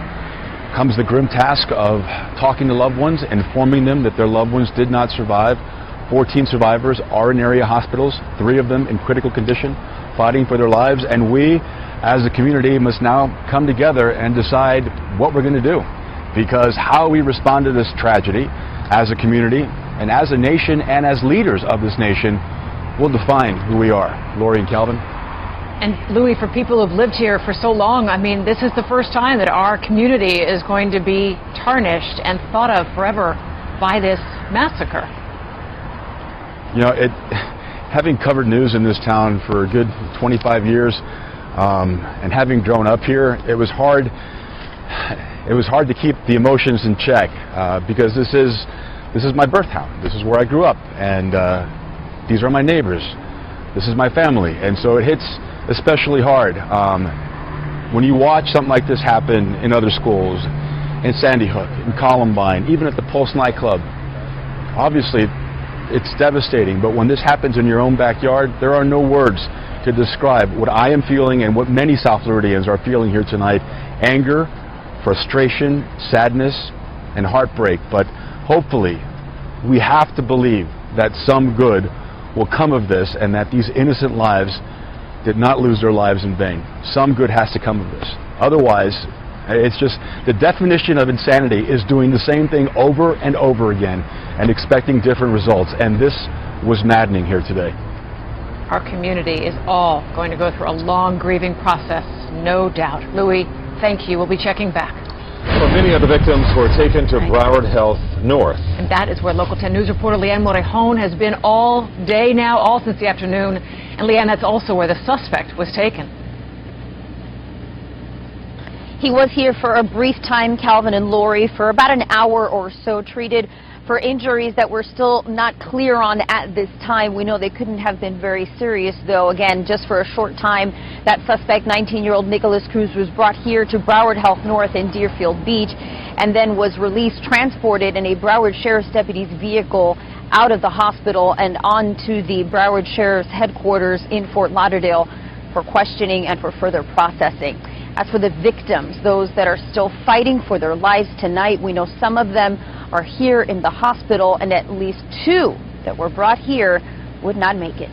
comes the grim task of talking to loved ones, informing them that their loved ones did not survive. 14 survivors are in area hospitals, 3 of them in critical condition, fighting for their lives, and we, as a community, must now come together and decide what we're going to do. Because how we respond to this tragedy as a community, and as a nation, and as leaders of this nation, will define who we are. Lori and Calvin. And Louis, for people who've lived here for so long, I mean, this is the first time that our community is going to be tarnished and thought of forever by this massacre. You know, having covered news in this town for a good 25 years, and having grown up here, it was hard to keep the emotions in check, because this is my birth town. This is where I grew up, and these are my neighbors. This is my family, and so it hits especially hard when you watch something like this happen in other schools, in Sandy Hook, in Columbine, even at the Pulse nightclub. Obviously, it's devastating, but when this happens in your own backyard, there are no words to describe what I am feeling and what many South Floridians are feeling here tonight. Anger, frustration, sadness, and heartbreak. But hopefully, we have to believe that some good will come of this and that these innocent lives did not lose their lives in vain. Some good has to come of this. Otherwise, it's just the definition of insanity is doing the same thing over and over again and expecting different results. And this was maddening here today. Our community is all going to go through a long grieving process, no doubt. Louis, thank you. We'll be checking back. Well, many of the victims were taken to Broward Health North. And that is where Local 10 News reporter Leanne Morejon has been all day now, all since the afternoon. And Leanne, that's also where the suspect was taken. He was here for a brief time, Calvin and Lori, for about an hour or so, treated for injuries that we're still not clear on at this time. We know they couldn't have been very serious, though. Again, just for a short time, that suspect, 19-year-old Nicholas Cruz, was brought here to Broward Health North in Deerfield Beach and then was released, transported in a Broward Sheriff's deputy's vehicle out of the hospital and on to the Broward Sheriff's headquarters in Fort Lauderdale for questioning and for further processing. As for the victims, those that are still fighting for their lives tonight, we know some of them are here in the hospital, and at least 2 that were brought here would not make it.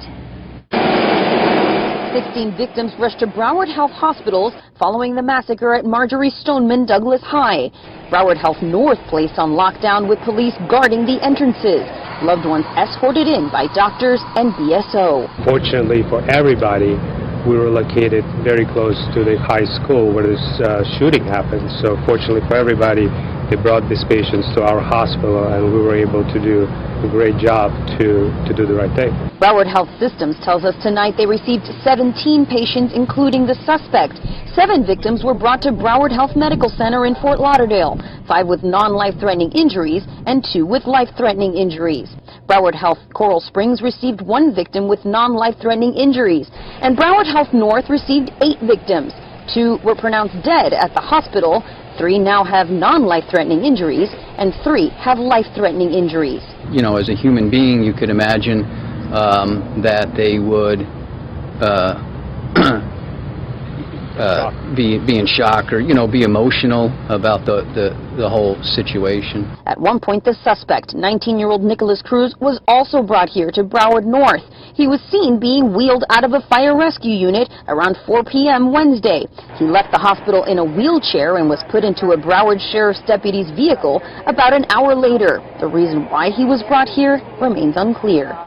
16 victims rushed to Broward Health hospitals following the massacre at Marjory Stoneman Douglas High. Broward Health North placed on lockdown with police guarding the entrances. Loved ones escorted in by doctors and BSO. Fortunately for everybody, we were located very close to the high school where this shooting happened. So fortunately for everybody, they brought these patients to our hospital, and we were able to do a great job to do the right thing. Broward Health Systems tells us tonight they received 17 patients, including the suspect. 7 victims were brought to Broward Health Medical Center in Fort Lauderdale, 5 with non-life-threatening injuries and 2 with life-threatening injuries. Broward Health Coral Springs received 1 victim with non-life-threatening injuries, and Broward Health North received 8 victims. 2 were pronounced dead at the hospital, 3 now have non-life-threatening injuries, and 3 have life-threatening injuries. You know, as a human being, you could imagine that they would be in shock or, be emotional about the whole situation. At one point, the suspect, 19-year-old Nicholas Cruz, was also brought here to Broward North. He was seen being wheeled out of a fire rescue unit around 4 p.m. Wednesday. He left the hospital in a wheelchair and was put into a Broward Sheriff's deputy's vehicle about an hour later. The reason why he was brought here remains unclear.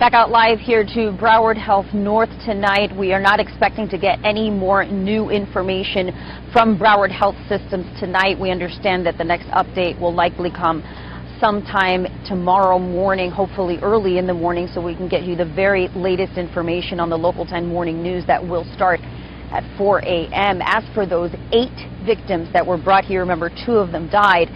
Back out live here to Broward Health North tonight. We are not expecting to get any more new information from Broward Health Systems tonight. We understand that the next update will likely come sometime tomorrow morning, hopefully early in the morning, so we can get you the very latest information on the Local 10 morning news that will start at 4 a.m. As for those 8 victims that were brought here, remember 2 of them died.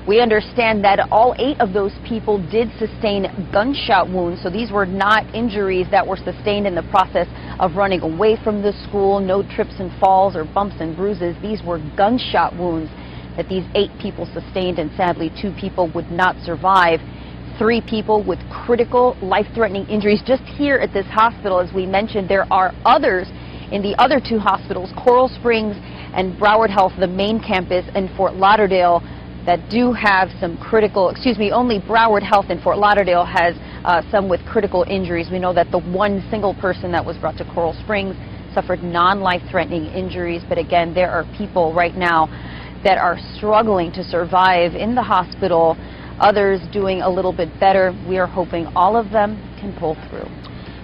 We understand that all 8 of those people did sustain gunshot wounds, so these were not injuries that were sustained in the process of running away from the school, no trips and falls or bumps and bruises. These were gunshot wounds that these 8 people sustained, and sadly 2 people would not survive. 3 people with critical life-threatening injuries just here at this hospital. As we mentioned, there are others in the other 2 hospitals, Coral Springs and Broward Health, the main campus in Fort Lauderdale, that do have some critical, only Broward Health in Fort Lauderdale has some with critical injuries. We know that the one single person that was brought to Coral Springs suffered non-life-threatening injuries, but again, there are people right now that are struggling to survive in the hospital, others doing a little bit better. We are hoping all of them can pull through.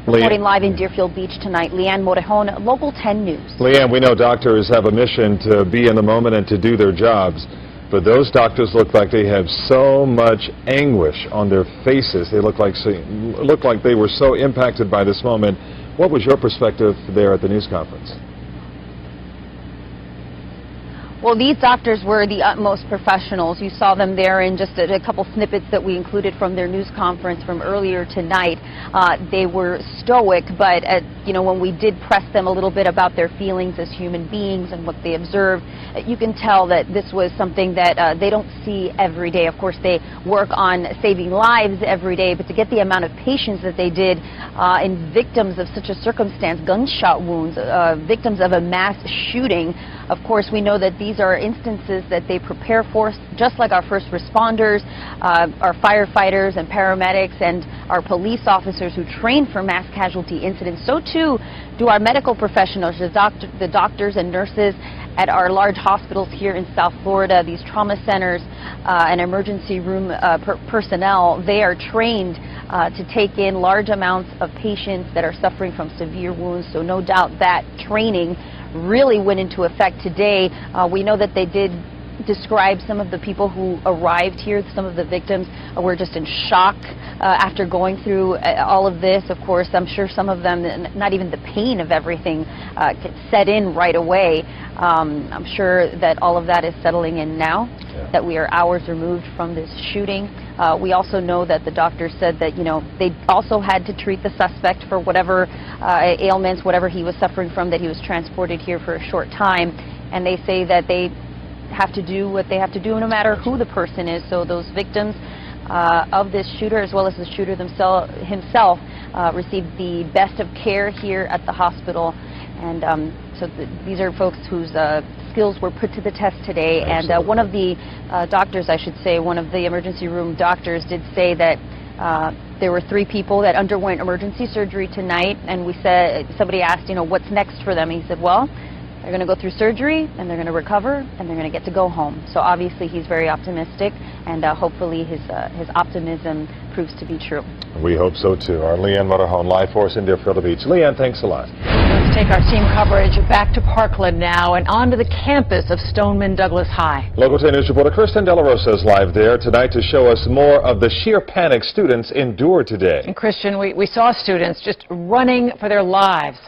Reporting live in Deerfield Beach tonight, Leanne Morejon, Local 10 News. Leanne, we know doctors have a mission to be in the moment and to do their jobs. But those doctors look like they have so much anguish on their faces. They look like they were so impacted by this moment. What was your perspective there at the news conference? Well, these doctors were the utmost professionals. You saw them there in just a couple snippets that we included from their news conference from earlier tonight. They were stoic, but when we did press them a little bit about their feelings as human beings and what they observed, you can tell that this was something that they don't see every day. Of course, they work on saving lives every day, but to get the amount of patients that they did in victims of such a circumstance, gunshot wounds, victims of a mass shooting, of course, we know that these are instances that they prepare for, just like our first responders, our firefighters and paramedics, and our police officers who train for mass casualty incidents. So too do our medical professionals, the doctors and nurses at our large hospitals here in South Florida, these trauma centers and emergency room personnel. They are trained to take in large amounts of patients that are suffering from severe wounds. So no doubt that training really went into effect today. We know that they did describe some of the people who arrived here. Some of the victims were just in shock after going through all of this. Of course, I'm sure some of them, not even the pain of everything set in right away. I'm sure that all of that is settling in now, that we are hours removed from this shooting. We also know that the doctor said that, they also had to treat the suspect for whatever ailments, whatever he was suffering from, that he was transported here for a short time. And they say that they have to do what they have to do no matter who the person is. So those victims of this shooter, as well as the shooter himself, received the best of care here at the hospital. And so these are folks whose skills were put to the test today. Absolutely. And one of the doctors, I should say, one of the emergency room doctors did say that there were 3 people that underwent emergency surgery tonight. And we said, somebody asked, what's next for them? And he said, well, they're going to go through surgery, and they're going to recover, and they're going to get to go home. So obviously he's very optimistic, and hopefully his optimism proves to be true. We hope so, too. Our Leanne Morejon, live for us in Deerfield Beach. Leanne, thanks a lot. Let's take our team coverage back to Parkland now and onto the campus of Stoneman Douglas High. Local 10 News reporter Kristen De La Rosa is live there tonight to show us more of the sheer panic students endured today. And Christian, we saw students just running for their lives.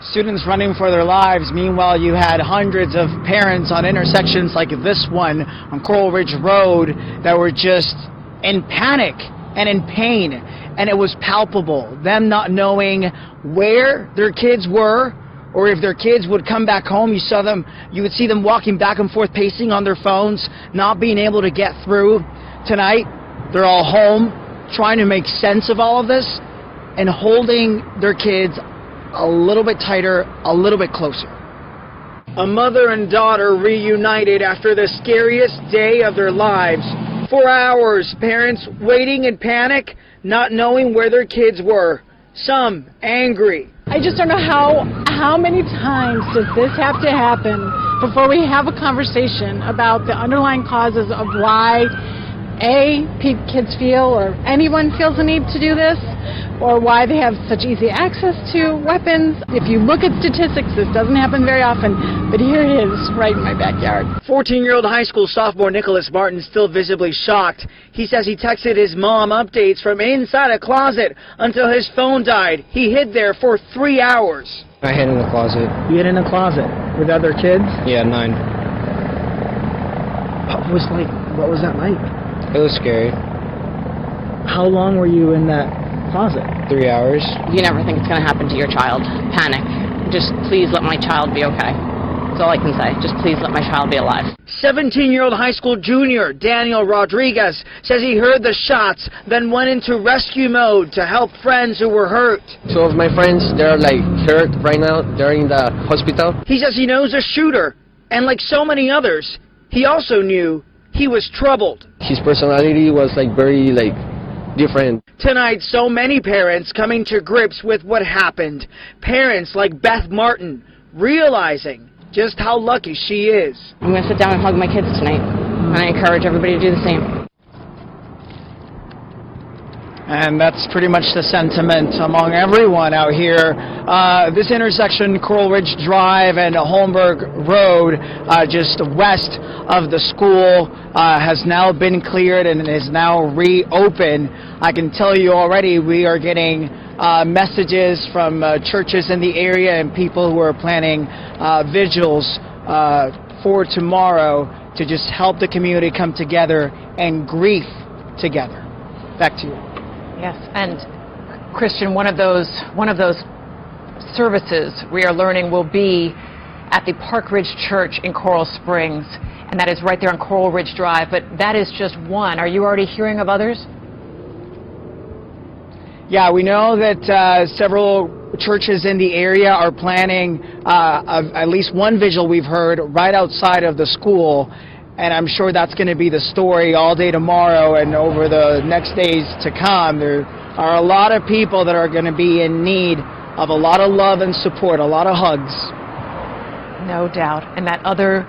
Students running for their lives. Meanwhile, you had hundreds of parents on intersections like this one on Coral Ridge Road that were just in panic and in pain. And it was palpable, them not knowing where their kids were or if their kids would come back home. You would see them walking back and forth, pacing on their phones, not being able to get through tonight. They're all home trying to make sense of all of this. and holding their kids a little bit tighter, a little bit closer. A mother and daughter reunited after the scariest day of their lives. For hours, parents waiting in panic, not knowing where their kids were. Some angry. I just don't know how many times does this have to happen before we have a conversation about the underlying causes of why kids feel, or anyone feels the need to do this, or why they have such easy access to weapons. If you look at statistics, this doesn't happen very often, but here it is, right in my backyard. 14-year-old high school sophomore Nicholas Martin still visibly shocked. He says he texted his mom updates from inside a closet until his phone died. He hid there for 3 hours. I hid in the closet. You hid in a closet with other kids? Yeah, 9. What was that like? It was scary. How long were you in that closet? 3 hours. You never think it's going to happen to your child. Panic. Just please let my child be okay. That's all I can say. Just please let my child be alive. 17-year-old high school junior Daniel Rodriguez says he heard the shots, then went into rescue mode to help friends who were hurt. 2 of my friends, they're like hurt right now. They're in the hospital. He says he knows a shooter, and like so many others, he also knew he was troubled. His personality was like very different. Tonight, so many parents coming to grips with what happened. Parents like Beth Martin realizing just how lucky she is. I'm going to sit down and hug my kids tonight, and I encourage everybody to do the same. And that's pretty much the sentiment among everyone out here. This intersection, Coral Ridge Drive and Holmberg Road, just west of the school, has now been cleared and is now reopened. I can tell you already we are getting messages from churches in the area and people who are planning vigils for tomorrow to just help the community come together and grieve together. Back to you. Yes, and Christian, one of those services we are learning will be at the Park Ridge Church in Coral Springs, and that is right there on Coral Ridge Drive, but that is just one. Are you already hearing of others? Yeah, we know that several churches in the area are planning at least one vigil we've heard right outside of the school. And I'm sure that's going to be the story all day tomorrow and over the next days to come. There are a lot of people that are going to be in need of a lot of love and support, a lot of hugs. No doubt. And that other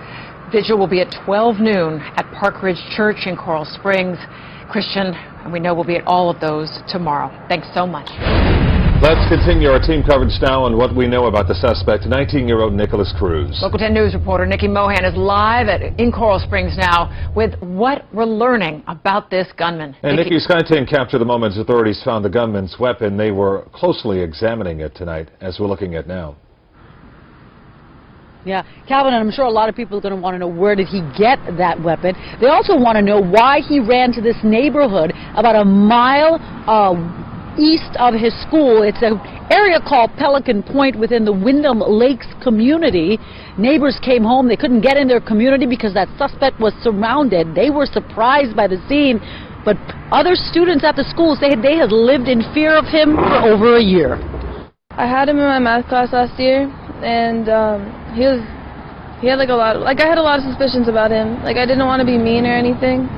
vigil will be at 12 noon at Park Ridge Church in Coral Springs. Christian, and we know we'll be at all of those tomorrow. Thanks so much. Let's continue our team coverage now on what we know about the suspect, 19-year-old Nicholas Cruz. Local 10 News reporter Nikki Mohan is live in Coral Springs now with what we're learning about this gunman. And Nikki, Sky 10 captured the moment authorities found the gunman's weapon. They were closely examining it tonight, as we're looking at now. Yeah, Calvin, and I'm sure a lot of people are going to want to know where did he get that weapon. They also want to know why he ran to this neighborhood about a mile east of his school. It's an area called Pelican Point within the Wyndham Lakes community. Neighbors came home. They couldn't get in their community because that suspect was surrounded. They were surprised by the scene, but other students at the school say they had lived in fear of him for over a year. I had him in my math class last year, and he had like a lot of, I had a lot of suspicions about him. I didn't want to be mean or anything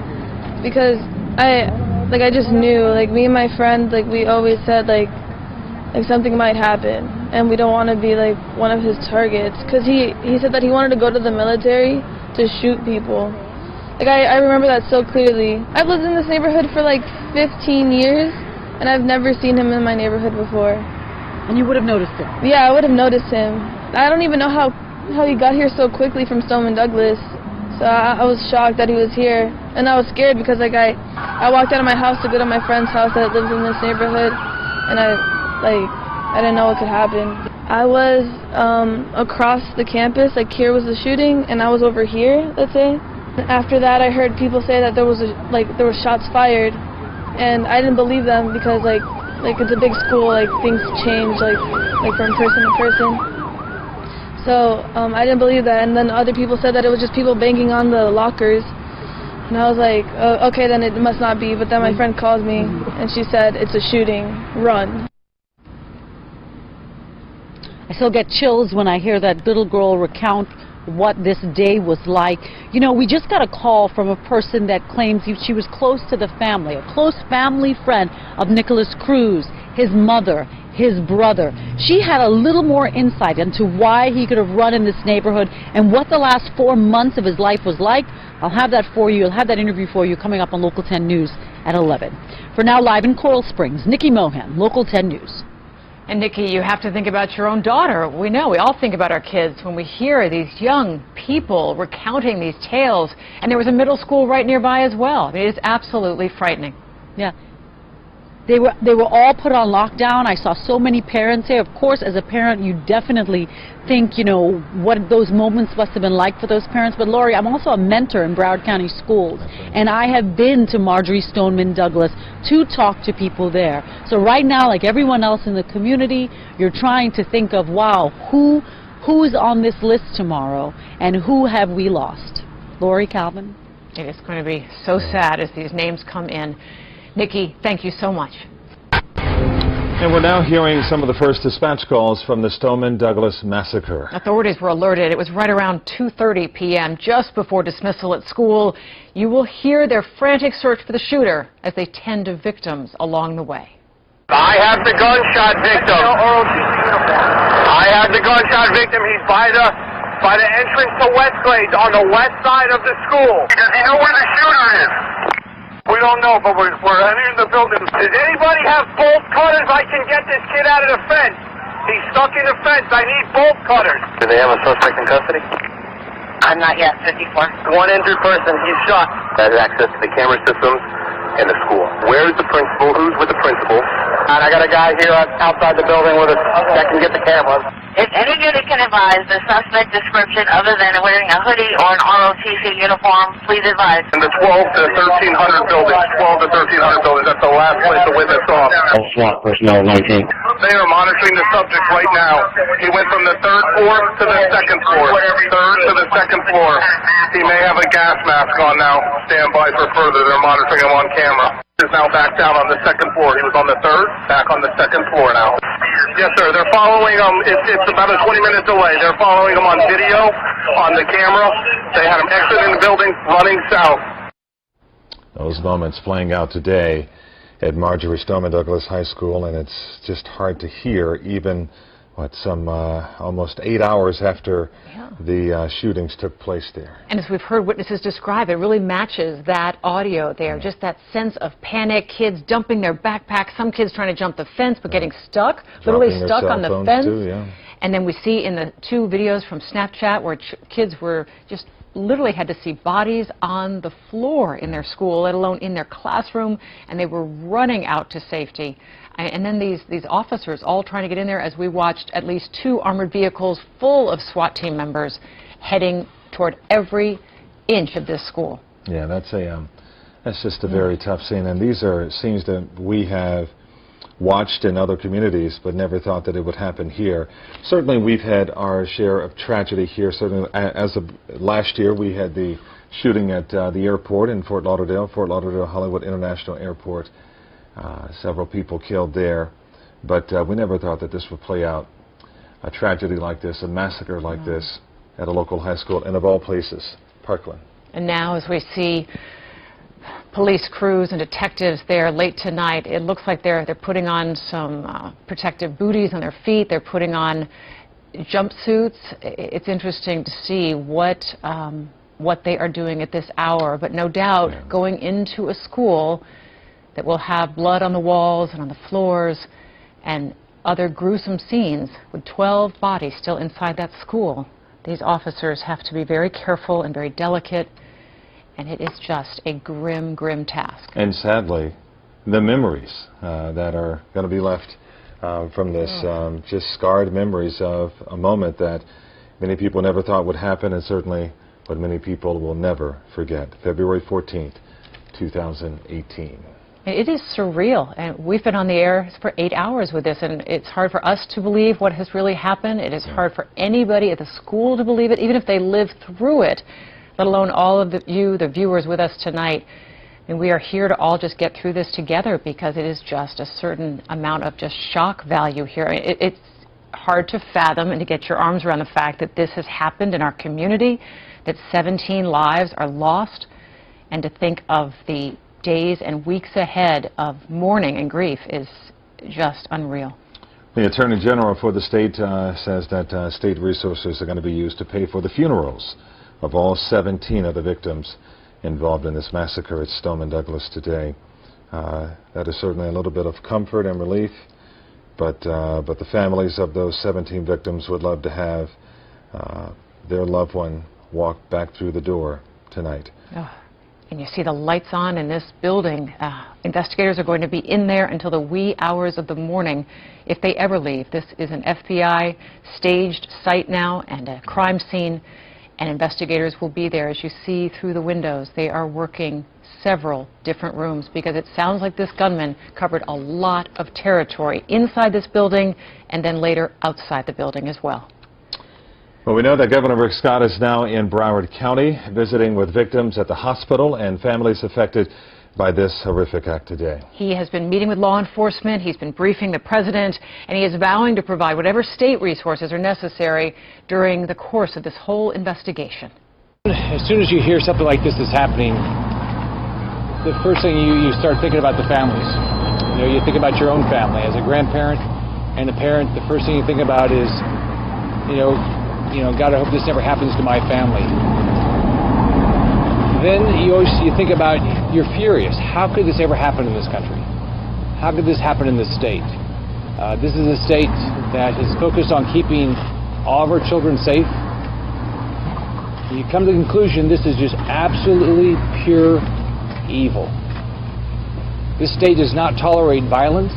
because I just knew, me and my friend, we always said, something might happen, and we don't want to be, one of his targets, because he said that he wanted to go to the military to shoot people. I remember that so clearly. I've lived in this neighborhood for, 15 years, and I've never seen him in my neighborhood before. And you would have noticed him? Yeah, I would have noticed him. I don't even know how he got here so quickly from Stoneman, Douglas. So I was shocked that he was here, and I was scared because I walked out of my house to go to my friend's house that lives in this neighborhood, and I didn't know what could happen. I was across the campus, here was the shooting, and I was over here, let's say. After that, I heard people say that there were shots fired, and I didn't believe them because it's a big school, things change from person to person. So I didn't believe that, and then other people said that it was just people banging on the lockers, and I was like, oh, okay, then it must not be. But then my friend called me, and she said, it's a shooting, run. I still get chills when I hear that little girl recount what this day was like. You know, we just got a call from a person that claims she was close to the family, a close family friend of Nicholas Cruz, his mother, his brother. She had a little more insight into why he could have run in this neighborhood and what the last 4 months of his life was like. I'll have that for you. I'll have that interview for you coming up on Local 10 News at 11. For now, live in Coral Springs, Nikki Mohan, Local 10 News. And Nikki, you have to think about your own daughter. We know, we all think about our kids when we hear these young people recounting these tales. And there was a middle school right nearby as well. It is absolutely frightening. Yeah. They were all put on lockdown. I saw so many parents here. Of course, as a parent, you definitely think, you know, what those moments must have been like for those parents. But Lori, I'm also a mentor in Broward County schools, and I have been to Marjory, Stoneman, Douglas to talk to people there. So right now, like everyone else in the community, you're trying to think of, wow, who's on this list tomorrow, and who have we lost? Lori, Calvin? It is going to be so sad as these names come in. Nikki, thank you so much. And we're now hearing some of the first dispatch calls from the Stoneman Douglas massacre. Authorities were alerted. It was right around 2:30 p.m., just before dismissal at school. You will hear their frantic search for the shooter as they tend to victims along the way. I have the gunshot victim. I have the gunshot victim. He's by the entrance to Westglades on the west side of the school. Does he know where the shooter is? We don't know, but we're entering the building. Does anybody have bolt cutters? I can get this kid out of the fence. He's stuck in the fence. I need bolt cutters. Do they have a suspect in custody? Not yet. 54. One injured person. He's shot. Has access to the camera systems in the school. Where is the principal? Who's with the principal? And I got a guy here outside the building with us that can get the cameras. If any unit can advise the suspect description other than wearing a hoodie or an ROTC uniform, please advise. In the 12 to 1300 buildings, 12 to 1300 buildings, that's the last place the witness saw. SWAT personnel 19. They are monitoring the subject right now. He went from the 3rd floor to the 2nd floor. 3rd to the 2nd floor. He may have a gas mask on now. Stand by for further. They're monitoring him on camera. Is now back down on the 2nd floor. He was on the 3rd, back on the 2nd floor now. Yes, sir. They're following him. It's about a 20-minute delay. They're following him on video, on the camera. They had him exiting the building, running south. Those moments playing out today at Marjory Stoneman Douglas High School, and it's just hard to hear even some almost 8 hours after the shootings took place there. And as we've heard witnesses describe, it really matches that audio there. Just that sense of panic, kids dumping their backpacks, some kids trying to jump the fence but getting stuck, literally stuck on the fence. Too, yeah. And then we see in the 2 videos from Snapchat where kids were just literally had to see bodies on the floor in their school, let alone in their classroom, and they were running out to safety. And then these officers all trying to get in there as we watched at least 2 armored vehicles full of SWAT team members heading toward every inch of this school. Yeah, that's just a very tough scene. And these are scenes that we have watched in other communities but never thought that it would happen here. Certainly we've had our share of tragedy here. Certainly as of last year we had the shooting at the airport in Fort Lauderdale Hollywood International Airport. Several people killed there, but we never thought that this would play out, a tragedy like this, a massacre like this at a local high school, and of all places, Parkland. And now as we see police crews and detectives there late tonight, it looks like they're putting on some protective booties on their feet. They're putting on jumpsuits. It's interesting to see what they are doing at this hour, but no doubt going into a school that will have blood on the walls and on the floors and other gruesome scenes with 12 bodies still inside that school. These officers have to be very careful and very delicate, and it is just a grim, grim task. And sadly, the memories that are going to be left from this, just scarred memories of a moment that many people never thought would happen, and certainly what many people will never forget. February 14th, 2018. It is surreal, and we've been on the air for 8 hours with this, and it's hard for us to believe what has really happened. It is hard for anybody at the school to believe it, even if they lived through it, let alone all of you, the viewers with us tonight. And we are here to all just get through this together because it is just a certain amount of just shock value here. hard to fathom and to get your arms around the fact that this has happened in our community, that 17 lives are lost, and to think of the days and weeks ahead of mourning and grief is just unreal. The Attorney General for the state says that state resources are going to be used to pay for the funerals of all 17 of the victims involved in this massacre at Stoneman Douglas today. That is certainly a little bit of comfort and relief, but the families of those 17 victims would love to have their loved one walk back through the door tonight. Oh. And you see the lights on in this building. Investigators are going to be in there until the wee hours of the morning, if they ever leave. This is an FBI staged site now and a crime scene, and investigators will be there. As you see through the windows, they are working several different rooms because it sounds like this gunman covered a lot of territory inside this building and then later outside the building as well. Well, we know that Governor Rick Scott is now in Broward County visiting with victims at the hospital and families affected by this horrific act today. He has been meeting with law enforcement, he's been briefing the president, and he is vowing to provide whatever state resources are necessary during the course of this whole investigation. As soon as you hear something like this is happening, the first thing you start thinking about the families. You know, you think about your own family. As a grandparent and a parent, the first thing you think about is, God, I hope this never happens to my family. Then you think about, you're furious. How could this ever happen in this country? How could this happen in this state? This is a state that is focused on keeping all of our children safe. You come to the conclusion this is just absolutely pure evil. This state does not tolerate violence.